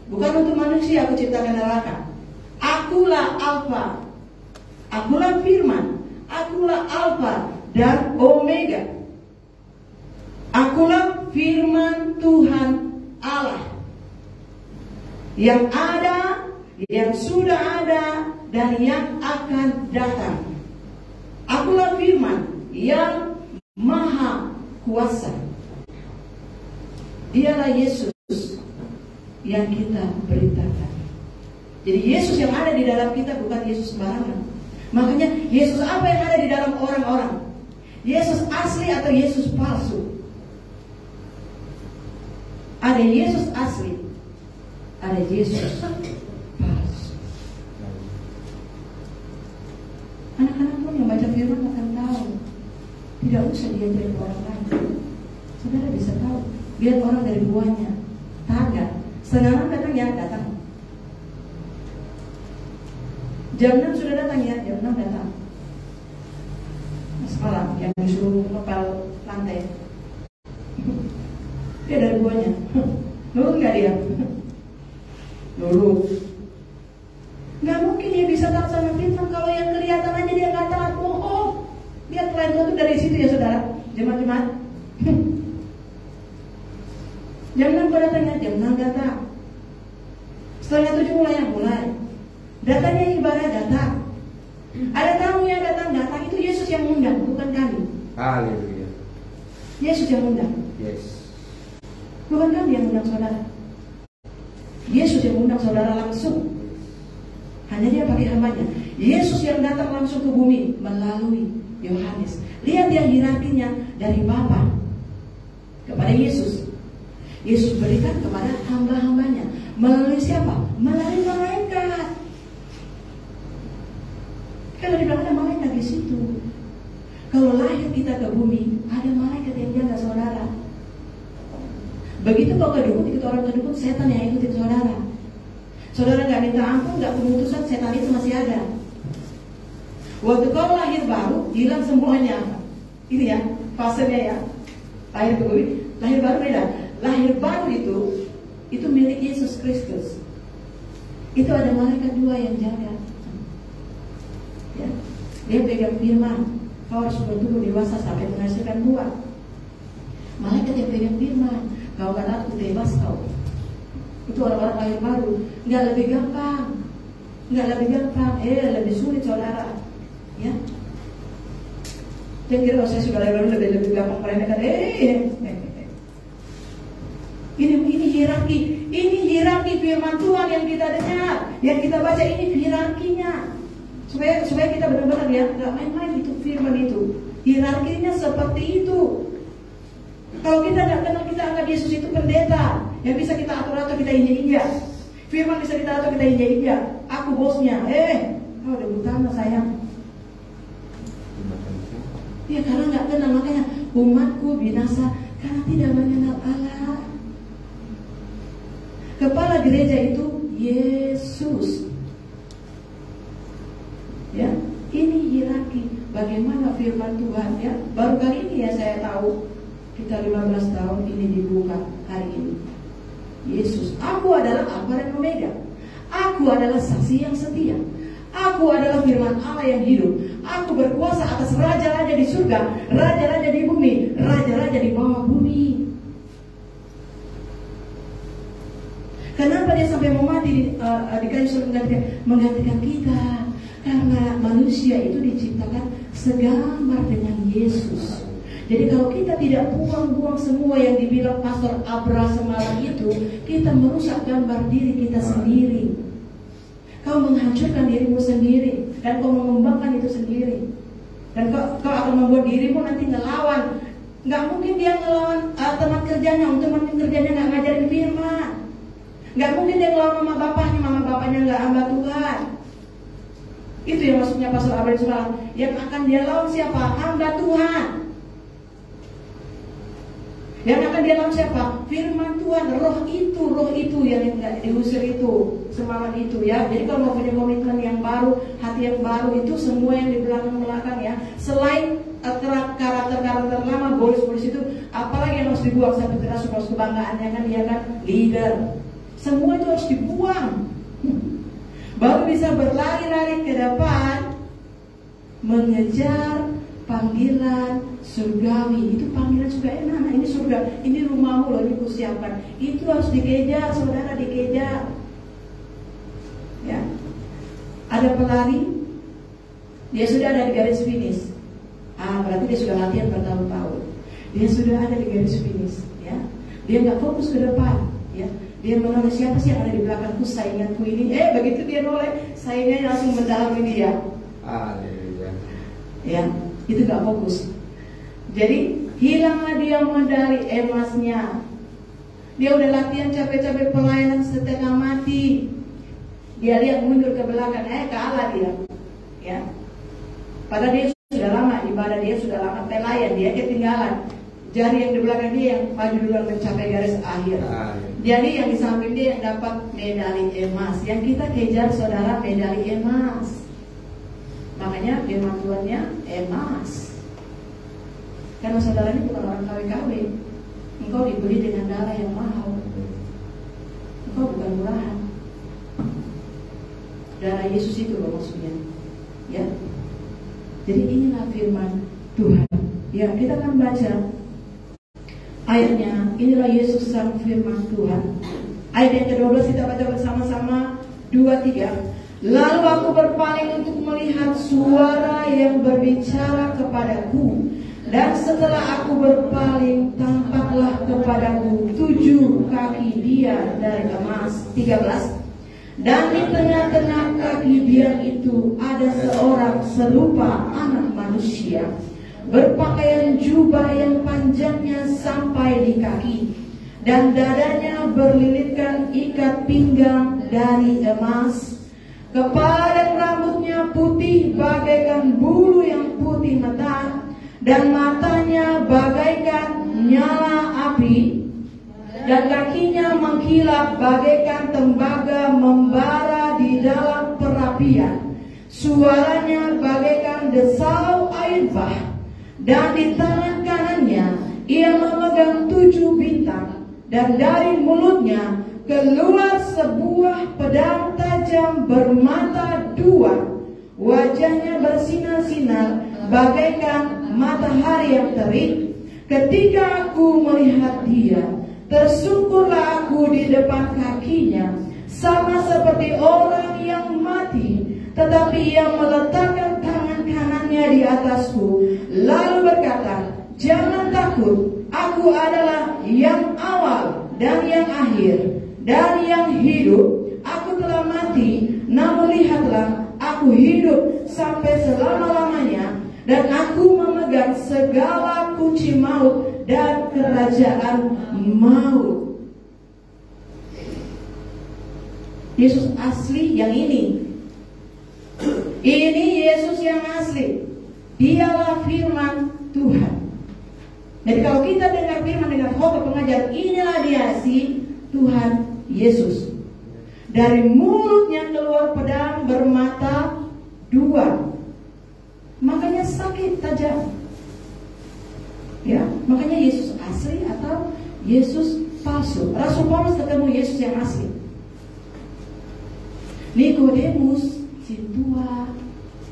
bukan untuk manusia aku ciptakan neraka. Akulah Alfa, akulah firman, akulah Alfa dan Omega. Akulah firman Tuhan Allah, yang ada, yang sudah ada, dan yang akan datang. Akulah firman yang maha kuasa. Dialah Yesus yang kita beritakan. Jadi Yesus yang ada di dalam kita bukan Yesus sembarangan. Makanya Yesus apa yang ada di dalam orang-orang? Yesus asli atau Yesus palsu? Ada Yesus asli, ada Yesus palsu. Anak-anak pun yang baca firman akan tahu. Tidak usah diajarin orang lain. Saudara bisa tahu. Lihat orang dari buahnya. Tangga. Setengah 6 datang, ya datang. Jam 6 sudah datang, ya jam 6 datang. Semalam yang disuruh ngepel lantai, dia dari buahnya. Nurut gak dia? Nurut. Gak mungkin dia bisa taat sama firman kalau yang kelihatan aja dia gak taat, bohong. Lihat pelayan Tuhan itu dari situ ya saudara. Jemaat-jemaat. Jam 6 kau datangnya, jam 6 datang. Setengah 7 mulai. Datangnya ibadah, datang. Ada tamu yang datang. Itu Yesus yang undang, bukan kami. Haleluya. Yesus yang undang. Yes. Bukan kami yang undang saudara. Yesus yang undang saudara langsung. Hanya dia pakai hambanya. Yesus yang datang langsung ke bumi melalui Yohanes. Lihat dia hierarkinya dari Bapa kepada Yesus. Yesus berikan kepada hamba-hambanya. Melalui siapa? Melalui malaikat. Kalau dibilang ada malaikat di situ. Kalau lahir kita ke bumi, ada malaikat yang jaga saudara. Begitu kau ke dukun, ikut orang ke dukun, setan yang ikutin saudara. Saudara gak minta ampun, gak pemutusan, setan itu masih ada. Waktu kau lahir baru, hilang semuanya. Ini ya, fasenya ya. Lahir ke bumi, lahir baru beda. Lahir baru itu milik Yesus Kristus. Itu ada malaikat 2 yang jaga. Ya. Dia pegang firman. Kau harus bertumbuh dewasa sampai menghasilkan buah. Malaikat yang pegang firman. Kau gak takut, bebas kau. Itu orang-orang lahir baru. Nggak lebih gampang. Lebih sulit saudara. Ya. Jangan kira kalau saya sudah lahir baru lebih gampang meremehkan. Ini hierarki. Ini hierarki firman Tuhan yang kita dengar, yang kita baca, ini hierarkinya. Supaya kita benar-benar ya, nggak main-main itu firman itu. Hierarkinya seperti itu. Kalau kita nggak kenal, kita anggap Yesus itu pendeta yang bisa kita atur-atur, kita injak-injak. Firman bisa kita atur, kita injak-injak. Aku bosnya. Kau udah utama sayang. Ya karena nggak kenal, makanya umatku binasa karena tidak mengenal Allah. Kepala gereja itu Yesus. Ya, ini hierarki. Bagaimana firman Tuhan ya? Baru kali ini ya saya tahu. Kita 15 tahun ini dibuka hari ini. Yesus, aku adalah Alfa dan Omega. Aku adalah saksi yang setia. Aku adalah firman Allah yang hidup. Aku berkuasa atas raja-raja di surga, raja-raja di bumi, raja-raja di bawah bumi. Kenapa dia sampai mau mati di kayu salib menggantikan kita? Karena manusia itu diciptakan segambar dengan Yesus. Jadi kalau kita tidak buang-buang semua yang dibilang Pastor Abra semalam itu, kita merusak gambar diri kita sendiri. Kau menghancurkan dirimu sendiri, dan kau mengembangkan itu sendiri. Dan kau akan membuat dirimu nanti ngelawan. Nggak mungkin dia ngelawan teman kerjanya, teman kerjanya nggak ngajarin firman. Nggak mungkin dia ngelawan mama bapaknya nggak hamba Tuhan. Itu yang maksudnya Pastor Abra semalam. Yang akan dia lawan siapa? Hamba Tuhan. Yang akan dia lawan siapa? Firman Tuhan, roh itu yang diusir itu semalam itu ya. Jadi kalau mau punya komitmen yang baru, hati yang baru itu semua yang di belakang ya. Selain karakter lama, bolis itu, apalagi yang harus dibuang sampai terasa kebanggaannya kan dia kan leader. Semua itu harus dibuang. Baru bisa berlari-lari ke depan mengejar panggilan surgawi. Itu panggilan surga enak. Nah, ini surga, ini rumahmu loh, ini kusiapkan. Itu harus dikejar, saudara, dikejar. Ya, ada pelari, dia sudah ada di garis finish. Berarti dia sudah latihan bertahun-tahun. Dia sudah ada di garis finish. Ya, dia nggak fokus ke depan. Ya, dia menoleh siapa sih yang ada di belakangku, sainganku ini. Begitu dia noleh, saingannya langsung mendalami dia. Ya, itu nggak fokus. Jadi hilanglah dia medali emasnya. Dia udah latihan capek-capek pelayanan setengah mati. Dia lihat mundur ke belakang, kalah dia. Ya, padahal dia sudah lama ibadah, dia sudah lama pelayan, dia ketinggalan. Jari yang di belakang dia yang maju duluan mencapai garis akhir. Jadi yang di samping dia yang dapat medali emas. Yang kita kejar saudara medali emas. Makanya firman Tuhannya emas. Karena saudara ini bukan orang KW-KW. Engkau dibeli dengan darah yang mahal. Engkau bukan murahan. Darah Yesus itu loh maksudnya. Ya. Jadi inilah firman Tuhan. Ya, kita akan baca ayatnya. Inilah Yesus sang firman Tuhan. Ayat yang ke-12 kita baca bersama-sama. 2-3. Lalu aku berpaling untuk melihat suara yang berbicara kepadaku. Dan setelah aku berpaling, tampaklah kepadaku 7 kaki dia dari emas. 13. Dan di tengah-tengah kaki dia itu ada seorang serupa anak manusia, berpakaian jubah yang panjangnya sampai di kaki, dan dadanya berlilitkan ikat pinggang dari emas. Kepala dan rambutnya putih bagaikan bulu yang putih mata, dan matanya bagaikan nyala api, dan kakinya mengkilap bagaikan tembaga membara di dalam perapian. Suaranya bagaikan desau air bah, dan di tangan kanannya ia memegang 7 bintang, dan dari mulutnya keluar sebuah pedang tajam bermata 2. Wajahnya bersinar-sinar bagaikan matahari yang terik. Ketika aku melihat dia, tersungkurlah aku di depan kakinya, sama seperti orang yang mati. Tetapi ia meletakkan tangan kanannya di atasku, lalu berkata, jangan takut, aku adalah yang awal dan yang akhir dan yang hidup. Aku telah mati, namun lihatlah, aku hidup sampai selama-lamanya, dan aku memegang segala kunci maut dan kerajaan maut. Yesus asli yang ini. Ini Yesus yang asli. Dialah firman Tuhan. Jadi kalau kita dengar firman dengan khotbah pengajar, inilah dia si Tuhan Yesus. Dari mulutnya keluar pedang bermata 2. Makanya sakit tajam. Ya, makanya Yesus asli atau Yesus palsu. Rasul Paulus ketemu Yesus yang asli. Nikodemus, si tua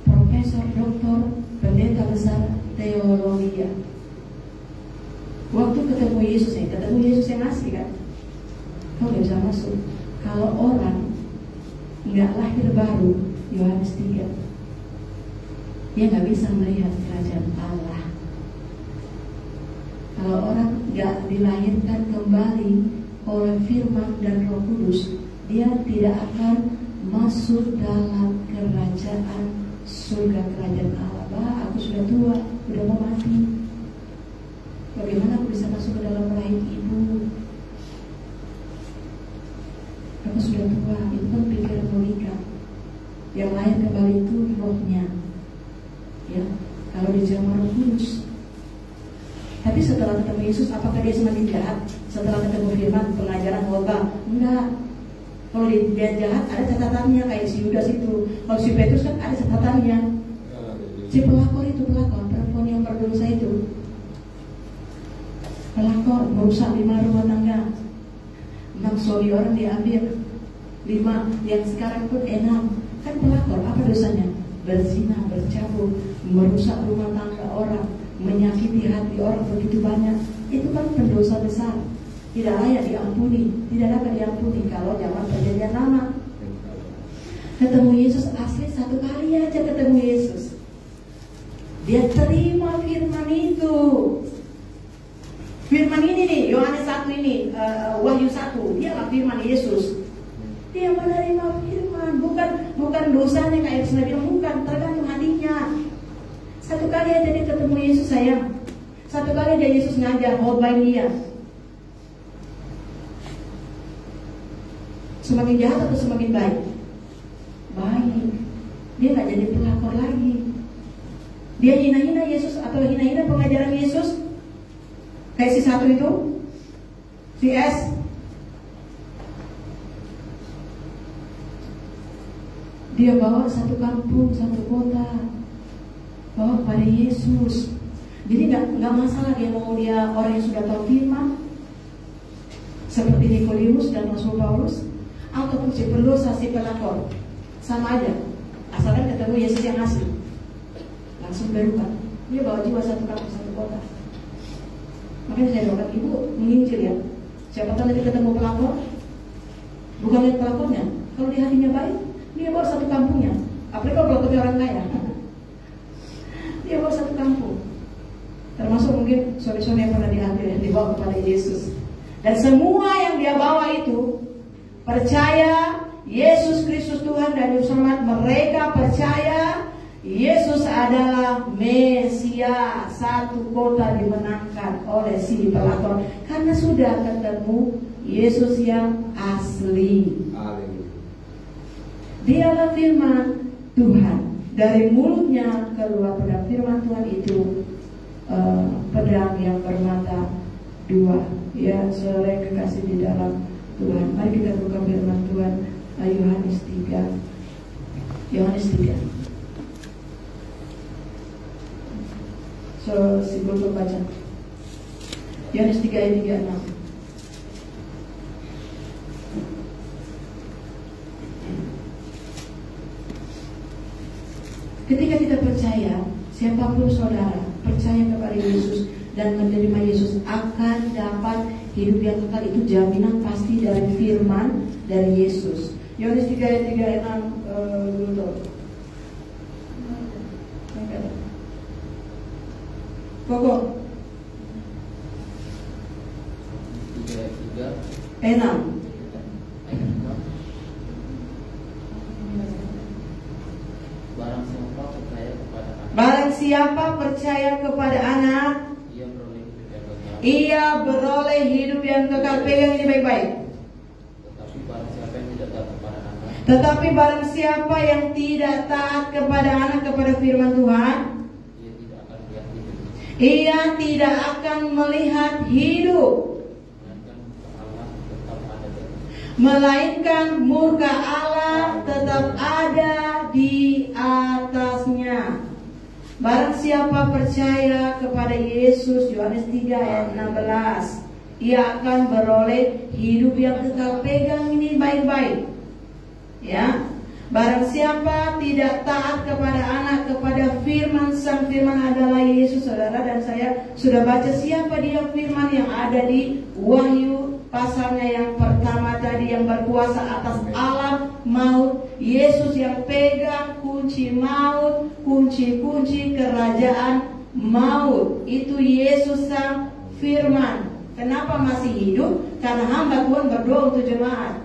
profesor, doktor, pendeta besar teologi. Waktu ketemu Yesus yang asli kan, kau gak bisa masuk Kalau orang nggak lahir baru, Yohanes 3, dia nggak bisa melihat kerajaan Allah. Kalau orang nggak dilahirkan kembali oleh firman dan Roh Kudus, dia tidak akan masuk dalam kerajaan surga, kerajaan Allah. Bah, aku sudah tua, sudah mau mati. Bagaimana aku bisa masuk ke dalam rahim ibu? Aku sudah tua. Itu kan pikiran logika. Yang lahir kembali itu rohnya, ya. Kalau dijamah Roh Kudus. Tapi setelah ketemu Yesus, apakah dia semakin jahat? Setelah ketemu firman, pengajaran khotbah? Enggak. Kalau dia jahat, ada catatannya. Kayak si Yudas itu. Kalau si Petrus kan ada catatannya. Si pelakor itu, pelakor, perempuan yang berdosa itu, pelakor, merusak 5 rumah tangga, 6 suami orang diambil, 5 yang sekarang pun 6. Kan pelakor, apa dosanya? Berzina, bercabul, merusak rumah tangga orang, menyakiti hati orang begitu banyak. Itu kan pendosa besar, tidak layak diampuni, tidak dapat diampuni kalau zaman perjanjian lama. Ketemu Yesus asli 1 kali aja ketemu Yesus, dia terima firman itu. Firman ini nih, Yohanes 1 ini, Wahyu 1, dialah firman Yesus. Dia menerima firman, bukan dosanya kayak Yesus bilang, bukan, tergantung hatinya. 1 kali aja dia ketemu Yesus, sayang. 1 kali aja Yesus ngajar, khotbah dia. Semakin jahat atau semakin baik? Baik. Dia nggak jadi pelakor lagi. Dia hina-hina Yesus atau hina-hina pengajaran Yesus. Kayak si 1 itu, si S. Dia bawa 1 kampung, 1 kota, bawa kepada Yesus. Jadi nggak masalah dia mau dia orang yang sudah tahu firman, seperti Nikodemus dan Rasul Paulus, ataupun si pendosa, si pelakor, sama aja. Asalkan ketemu Yesus yang asli, langsung berubah. Dia bawa jiwa 1 kampung, 1 kota. Makanya saya doakan ibu menginjil ya. Siapa tahu nanti ketemu pelakor, bukan lihat pelakornya. Kalau di hatinya baik, dia bawa 1 kampungnya. Apalagi kalau pelakornya orang kaya, dia bawa 1 kampung. Termasuk mungkin suami-suami yang pernah diambil, yang dibawa kepada Yesus. Dan semua yang dia bawa itu percaya Yesus Kristus Tuhan dan Juru Selamat. Mereka percaya Yesus adalah Mesias. 1 kota dimenangkan oleh si pelakor karena sudah ketemu Yesus yang asli. Dialah firman Tuhan. Dari mulutnya keluar pedang firman Tuhan itu, pedang yang bermata 2. Ya, saudara yang kekasih di dalam Tuhan, mari kita buka firman Tuhan. Yohanes 3. Yohanes 3. So, si Bobo baca Yohanes 3 ayat 36. Ketika kita percaya, siapapun saudara percaya kepada Yesus dan menerima Yesus akan dapat hidup yang kekal. Itu jaminan pasti dari firman dari Yesus. Yohanes 3 ayat 36 dulu. Pokok 6. Barang siapa percaya kepada anak, ia beroleh hidup yang kekal. Pegang ini baik-baik. Tetapi barang siapa yang tidak taat kepada anak, kepada firman Tuhan, ia tidak akan melihat hidup, melainkan murka Allah tetap ada di atasnya. Barang siapa percaya kepada Yesus, Yohanes 3 ayat 16, ia akan beroleh hidup yang kekal. Pegang ini baik-baik, ya. Barang siapa tidak taat kepada anak, kepada firman, sang firman adalah Yesus, saudara. Dan saya sudah baca siapa dia firman yang ada di Wahyu pasalnya yang pertama tadi, yang berkuasa atas alam maut, Yesus yang pegang kunci maut, kunci-kunci kerajaan maut. Itu Yesus sang firman. Kenapa masih hidup? Karena hamba Tuhan berdoa untuk jemaat.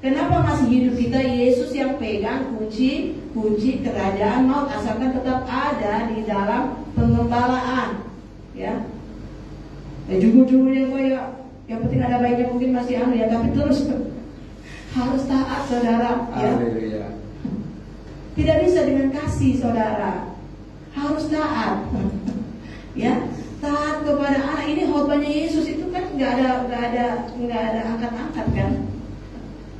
Kenapa masih hidup kita? Yesus yang pegang kunci kerajaan maut, asalkan tetap ada di dalam pengembalaan. Ya, jujur-jujurnya gue ya, yang penting ada baiknya, mungkin masih ya, tapi terus harus taat, saudara. Ya. Tidak bisa dengan kasih, saudara. Harus taat. Ya, taat kepada anak. Ini khotbahnya Yesus itu kan nggak ada angkat-angkat kan?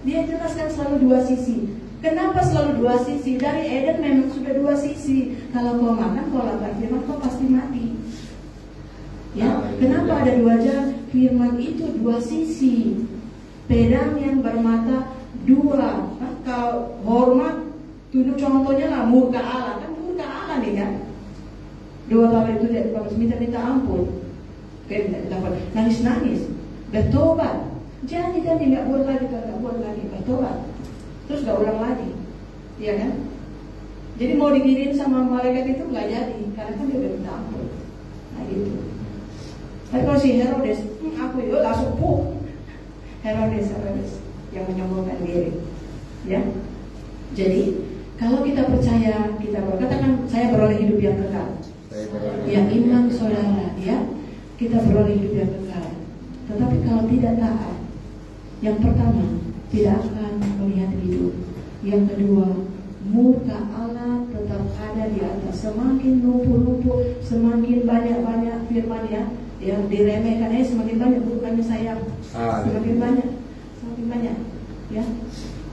Dia jelaskan selalu dua sisi. Kenapa selalu dua sisi? Dari Eden memang sudah dua sisi. Kalau kau makan, kau lapar firman, kau pasti mati. Ya, kenapa ada dua jalan? Firman itu dua sisi. Pedang yang bermata dua. Kan, kalau hormat, tunjuk contohnya lah murka Allah. Kan murka Allah nih kan. Dua tahun itu dia minta ampun. Oke, nangis, bertobat. Janji nggak buat lagi, bertobat. Terus nggak ulang lagi, iya kan? Jadi mau dikirim sama malaikat itu nggak jadi, karena kan dia udah minta ampun. Nah gitu. Tapi kalau si Herodes, aku itu langsung Herodes yang menyombongkan diri, ya. Jadi kalau kita percaya, kita katakan saya beroleh hidup yang kekal. Ya iman saudara, ya kita beroleh hidup yang kekal. Tetapi kalau tidak taat, yang pertama tidak akan melihat hidup. Yang kedua, murka Allah tetap ada di atas. Semakin lumpuh, semakin banyak firman yang diremehkan, semakin banyak, bukannya sayang. Semakin banyak, ya.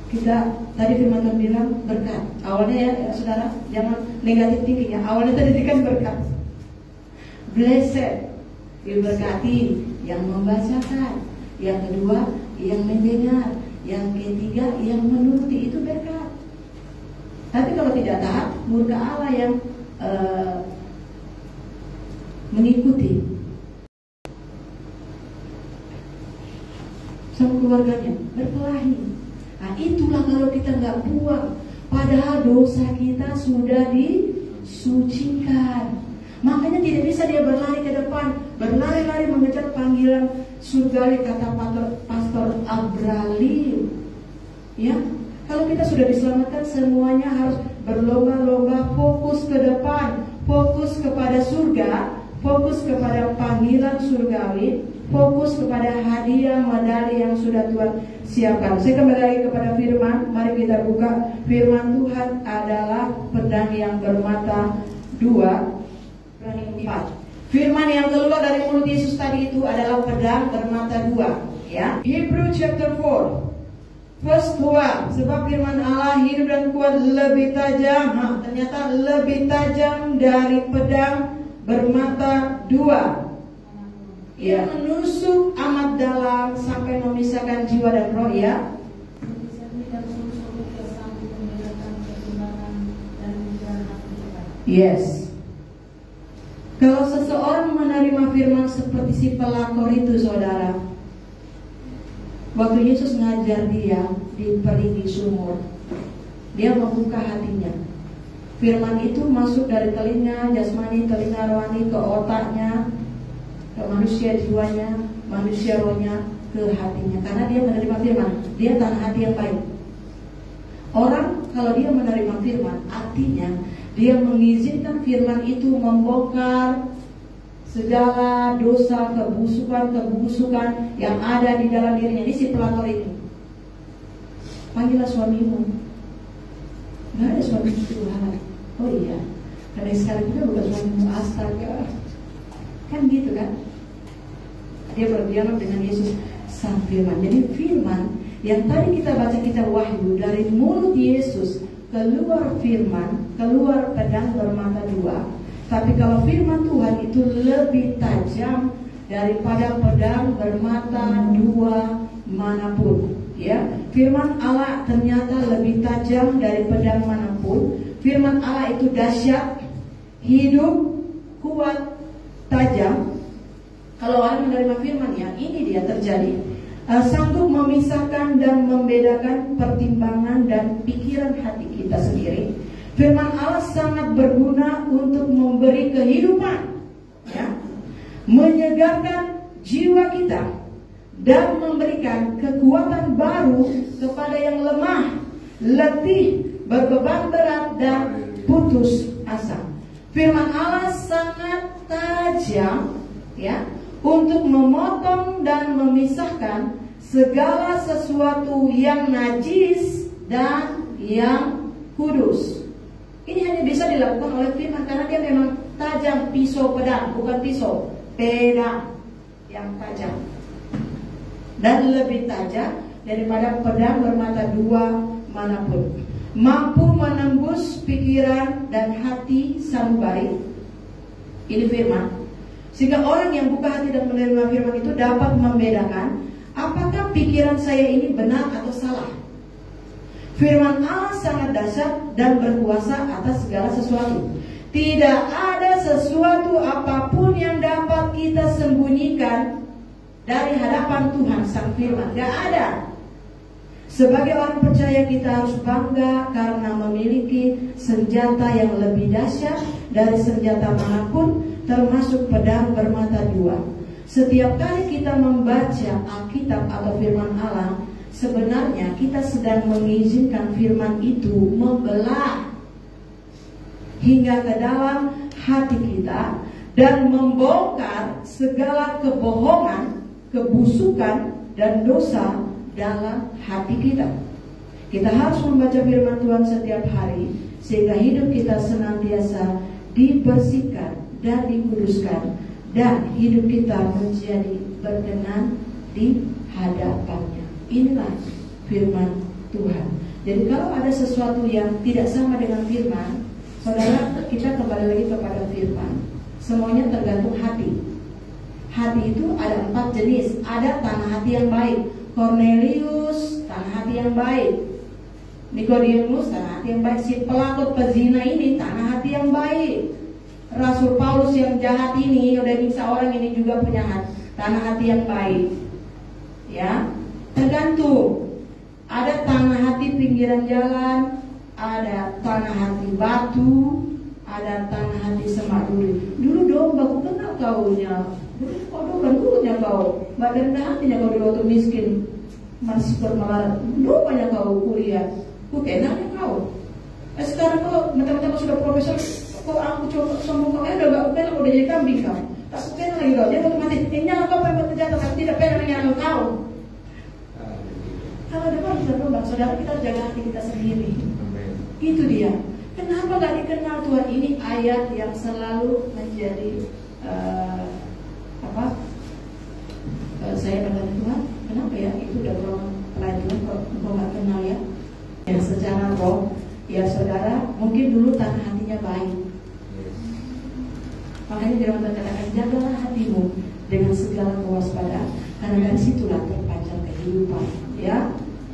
Kita tadi firman Tuhan bilang berkat. Awalnya ya saudara, jangan negatif thinking ya. Awalnya tadi kan berkat. Blessed, diberkati yang membacakan. Yang kedua, yang mendengar. Yang ketiga, yang menuruti, itu berkat. Tapi kalau tidak taat, murka Allah yang mengikuti sama keluarganya, berkelahi. Nah itulah kalau kita nggak buang, padahal dosa kita sudah disucikan. Makanya tidak bisa dia berlari ke depan, berlari-lari mengejar panggilan surgawi, kata Pastor Abralim. Ya, kalau kita sudah diselamatkan, semuanya harus berlomba-lomba, fokus ke depan, fokus kepada surga, fokus kepada panggilan surgawi, fokus kepada hadiah medali yang sudah Tuhan siapkan. Saya kembali lagi kepada firman. Mari kita buka firman Tuhan adalah pedang yang bermata dua. Firman yang keluar dari mulut Yesus tadi itu adalah pedang bermata dua, ya. Hebrew chapter 4 verse 2. Sebab firman Allah hidup dan kuat, lebih tajam. Ternyata lebih tajam dari pedang bermata dua. Ia menusuk amat dalam sampai memisahkan jiwa dan roh, ya. Yes. Kalau seseorang menerima firman seperti si pelakor itu, saudara, waktu Yesus ngajar dia di perigi sumur, dia membuka hatinya. Firman itu masuk dari telinga jasmani, telinga rohani, ke otaknya, ke manusia jiwanya, manusia rohnya, ke hatinya. Karena dia menerima firman, dia tanah hati yang baik. Orang kalau dia menerima firman, artinya dia mengizinkan firman itu membongkar segala dosa, kebusukan yang ada di dalam dirinya. Ini si pelakor ini. Panggillah suamimu. Nggak ada suami Tuhan. Oh iya, karena sekarang juga bukan suamimu, astaga. Kan gitu kan? Dia berdialog dengan Yesus sang firman. Jadi firman yang tadi kita baca kitab Wahyu, dari mulut Yesus keluar firman, keluar pedang bermata dua. Tapi kalau firman Tuhan itu lebih tajam daripada pedang bermata dua manapun, ya. Firman Allah ternyata lebih tajam dari pedang manapun. Firman Allah itu dahsyat, hidup, kuat, tajam. Kalau orang menerima firman, ya ini dia terjadi. sanggup memisahkan dan membedakan pertimbangan dan pikiran hati kita sendiri. Firman Allah sangat berguna untuk memberi kehidupan, ya, menyegarkan jiwa kita, dan memberikan kekuatan baru kepada yang lemah, letih, berbeban berat, dan putus asa. Firman Allah sangat tajam, ya, untuk memotong dan memisahkan segala sesuatu yang najis dan yang kudus. Ini hanya bisa dilakukan oleh firman karena dia memang tajam, pisau pedang, bukan pisau, pedang yang tajam. Dan lebih tajam daripada pedang bermata dua manapun, mampu menembus pikiran dan hati sanubari. Ini firman. Sehingga orang yang buka hati dan menerima firman itu dapat membedakan apakah pikiran saya ini benar atau salah. Firman Allah sangat dahsyat dan berkuasa atas segala sesuatu. Tidak ada sesuatu apapun yang dapat kita sembunyikan dari hadapan Tuhan Sang Firman. Gak ada. Sebagai orang percaya kita harus bangga karena memiliki senjata yang lebih dahsyat dari senjata manapun, termasuk pedang bermata dua. Setiap kali kita membaca Alkitab atau firman Allah, sebenarnya kita sedang mengizinkan firman itu membelah hingga ke dalam hati kita dan membongkar segala kebohongan, kebusukan, dan dosa dalam hati kita. Kita harus membaca firman Tuhan setiap hari sehingga hidup kita senantiasa dibersihkan dan dikuduskan, dan hidup kita menjadi berkenan di hadapannya. Inilah firman Tuhan. Jadi kalau ada sesuatu yang tidak sama dengan firman, saudara, kita kembali lagi kepada firman. Semuanya tergantung hati. Hati itu ada 4 jenis. Ada tanah hati yang baik. Cornelius, tanah hati yang baik. Nikodemus, tanah hati yang baik. Si pelakon pezina ini, tanah hati yang baik. Rasul Paulus yang jahat ini, udah nyiksa orang ini juga punya tanah hati yang baik. Ya, tergantung. Ada tanah hati pinggiran jalan, ada tanah hati batu, ada tanah hati semak duri. Dulu domba, aku kenal kaunya. Kau domba dulunya kau, badan hatinya kau dulu waktu miskin, masih bermelarat. Dombanya kau kuliah, ku kenalnya kau. Sekarang kau mentang-mentang sudah profesor, kau aku coba sombong kau, udah gak kenal, udah jadi kambing kau. Tak kenal lagi kau, dia otomatis nyala kau pengen bersenjata, tapi tidak pengen menyala kau. Kalau depan sudah domba, saudara, kita harus jaga hati kita sendiri. Itu dia. Kenapa gak dikenal Tuhan? Ini ayat yang selalu menjadi saya bertanya Tuhan, kenapa ya itu udah pelayan Tuhan kok gak kenal ya? Ya secara roh, ya saudara, mungkin dulu tanah hatinya baik. Makanya Firman Tuhan katakan, jagalah hatimu dengan segala kewaspadaan, karena dari situlah terpancar kehidupan. Ya,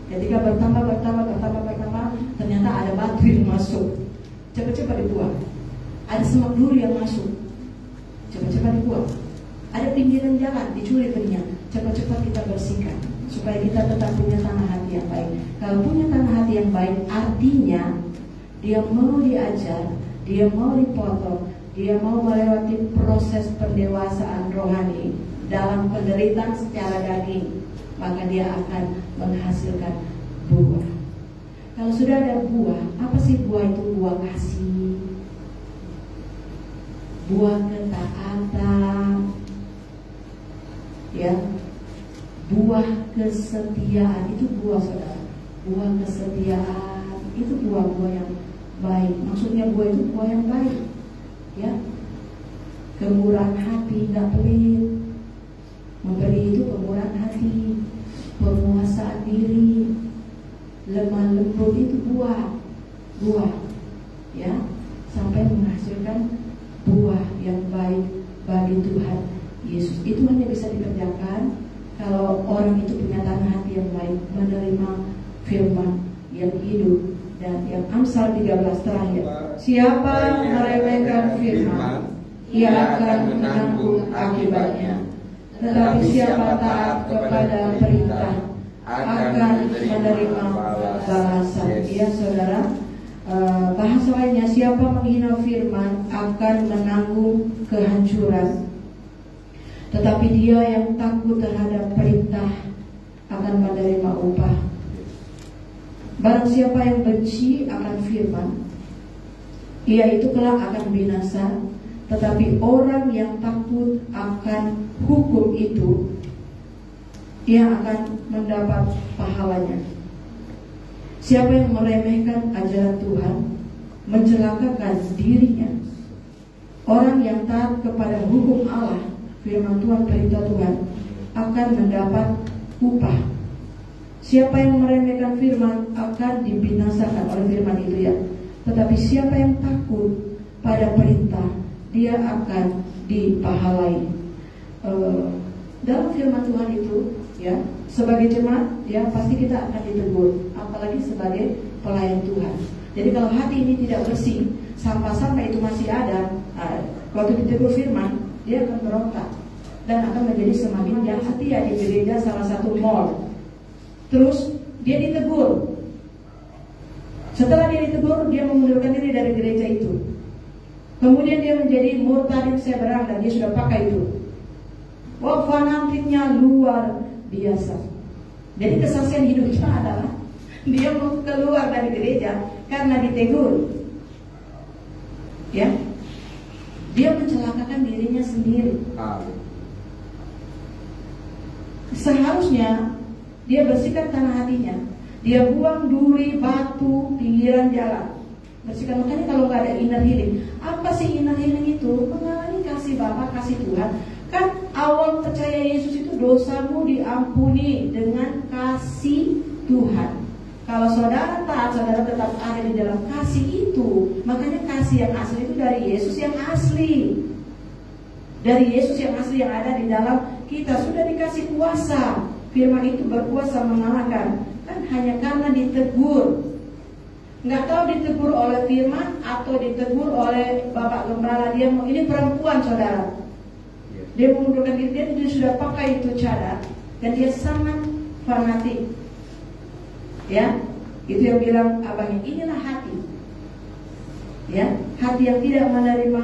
ketika bertambah, ternyata ada batu yang masuk, cepat-cepat dibuang. Ada semak duri yang masuk, cepat-cepat dibuang. Ada pinggiran jalan, dicuri berinya, cepat-cepat kita bersihkan, supaya kita tetap punya tanah hati yang baik. Kalau punya tanah hati yang baik, artinya dia mau diajar, dia mau dipotong, dia mau melewati proses pendewasaan rohani dalam penderitaan secara daging, maka dia akan menghasilkan buah. Kalau sudah ada buah, apa sih buah itu? Buah kasih, buah ketaatan, ya, buah kesetiaan. Itu buah, saudara. Buah kesetiaan itu buah-buah yang baik. Maksudnya buah itu buah yang baik, ya. Kemurahan hati, nggak pelit. Memberi itu kemurahan hati, penguasaan diri, lemah lembut, itu buah, ya, sampai menghasilkan buah yang baik bagi Tuhan Yesus. Itu hanya bisa dikerjakan kalau orang itu punya tanah hati yang baik, menerima firman yang hidup. Dan yang Amsal 13 terakhir, siapa meremehkan firman, ia akan menanggung akibatnya. Tetapi siapa taat kepada perintah akan menerima balasan. Ya saudara, bahasa lainnya, siapa menghina firman akan menanggung kehancuran. Tetapi dia yang takut terhadap perintah akan menerima upah. Barang siapa yang benci akan firman, ia itu kelak akan binasa. Tetapi orang yang takut akan hukum itu, ia akan mendapat pahalanya. Siapa yang meremehkan ajaran Tuhan mencelakakan dirinya. Orang yang taat kepada hukum Allah, firman Tuhan, perintah Tuhan, akan mendapat upah. Siapa yang meremehkan firman akan dibinasakan oleh firman itu, ya. Tetapi siapa yang takut pada perintah, dia akan dipahalai. Dalam firman Tuhan itu, ya, sebagai jemaat, ya, pasti kita akan ditegur, apalagi sebagai pelayan Tuhan. Jadi kalau hati ini tidak bersih, sampah-sampah itu masih ada, waktu ditegur firman, dia akan berontak dan akan menjadi semakin jahat. Ya, di gereja salah satu mall, terus dia ditegur. Setelah dia ditegur, dia mengundurkan diri dari gereja itu. Kemudian dia menjadi murtadin seberang dan dia sudah pakai itu. Wah, fanatiknya luar biasa. Jadi kesaksian hidupnya adalah dia mau keluar dari gereja karena ditegur. Ya, dia mencelakakan dirinya sendiri. Seharusnya dia bersihkan tanah hatinya. Dia buang duri, batu, pinggiran jalan. Bersihkan. Makanya kalau nggak ada inner healing, apa sih inner healing itu? Mengalami kasih Bapa, kasih Tuhan. Kan awal percaya Yesus itu dosamu diampuni dengan kasih Tuhan. Kalau saudara taat, saudara tetap ada di dalam kasih itu. Makanya kasih yang asli itu dari Yesus yang asli. Dari Yesus yang asli yang ada di dalam kita. Sudah dikasih kuasa. Firman itu berkuasa mengalahkan. Kan hanya karena ditegur. Nggak tahu ditegur oleh firman atau ditegur oleh Bapak Gembala. Dia mau, ini perempuan saudara. Dia mengundurkan diri, dia sudah pakai itu cadar dan dia sangat fanatik. Ya, itu yang bilang abangnya, inilah hati. Ya, hati yang tidak menerima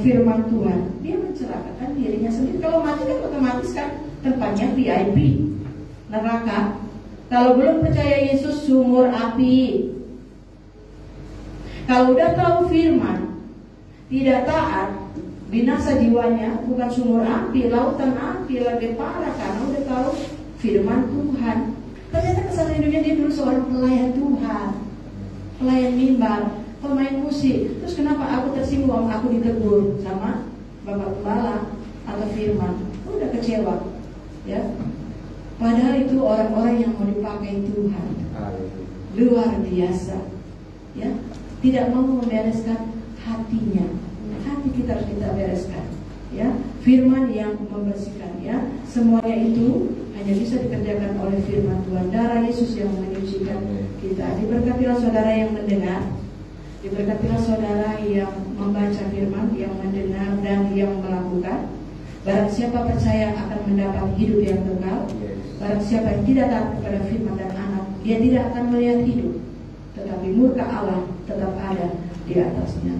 firman Tuhan. Dia mencelakakan dirinya sendiri. Kalau mati kan otomatis kan tempatnya VIP, neraka. Kalau belum percaya Yesus, sumur api. Kalau udah tahu firman, tidak taat, binasa jiwanya, bukan sumur api, lautan api, lebih parah karena udah tahu firman Tuhan. Ternyata kesan hidupnya dia dulu seorang pelayan Tuhan, pelayan mimbar, pemain musik. Terus kenapa aku tersinggung, aku ditegur sama Bapak Gembala atau firman? Udah kecewa, ya. Padahal itu orang-orang yang mau dipakai Tuhan, luar biasa, ya. Tidak mau membereskan hatinya. Hati kita harus kita bereskan, ya. Firman yang membersihkan, ya. Semuanya itu hanya bisa dikerjakan oleh firman Tuhan. Darah Yesus yang menyucikan kita. Diberkatilah saudara yang mendengar, diberkatilah saudara yang membaca firman, yang mendengar dan yang melakukan. Barang siapa percaya akan mendapat hidup yang kekal. Barang siapa yang tidak taat kepada firman dan anak, dia tidak akan melihat hidup, tetapi murka Allah tetap ada di atasnya.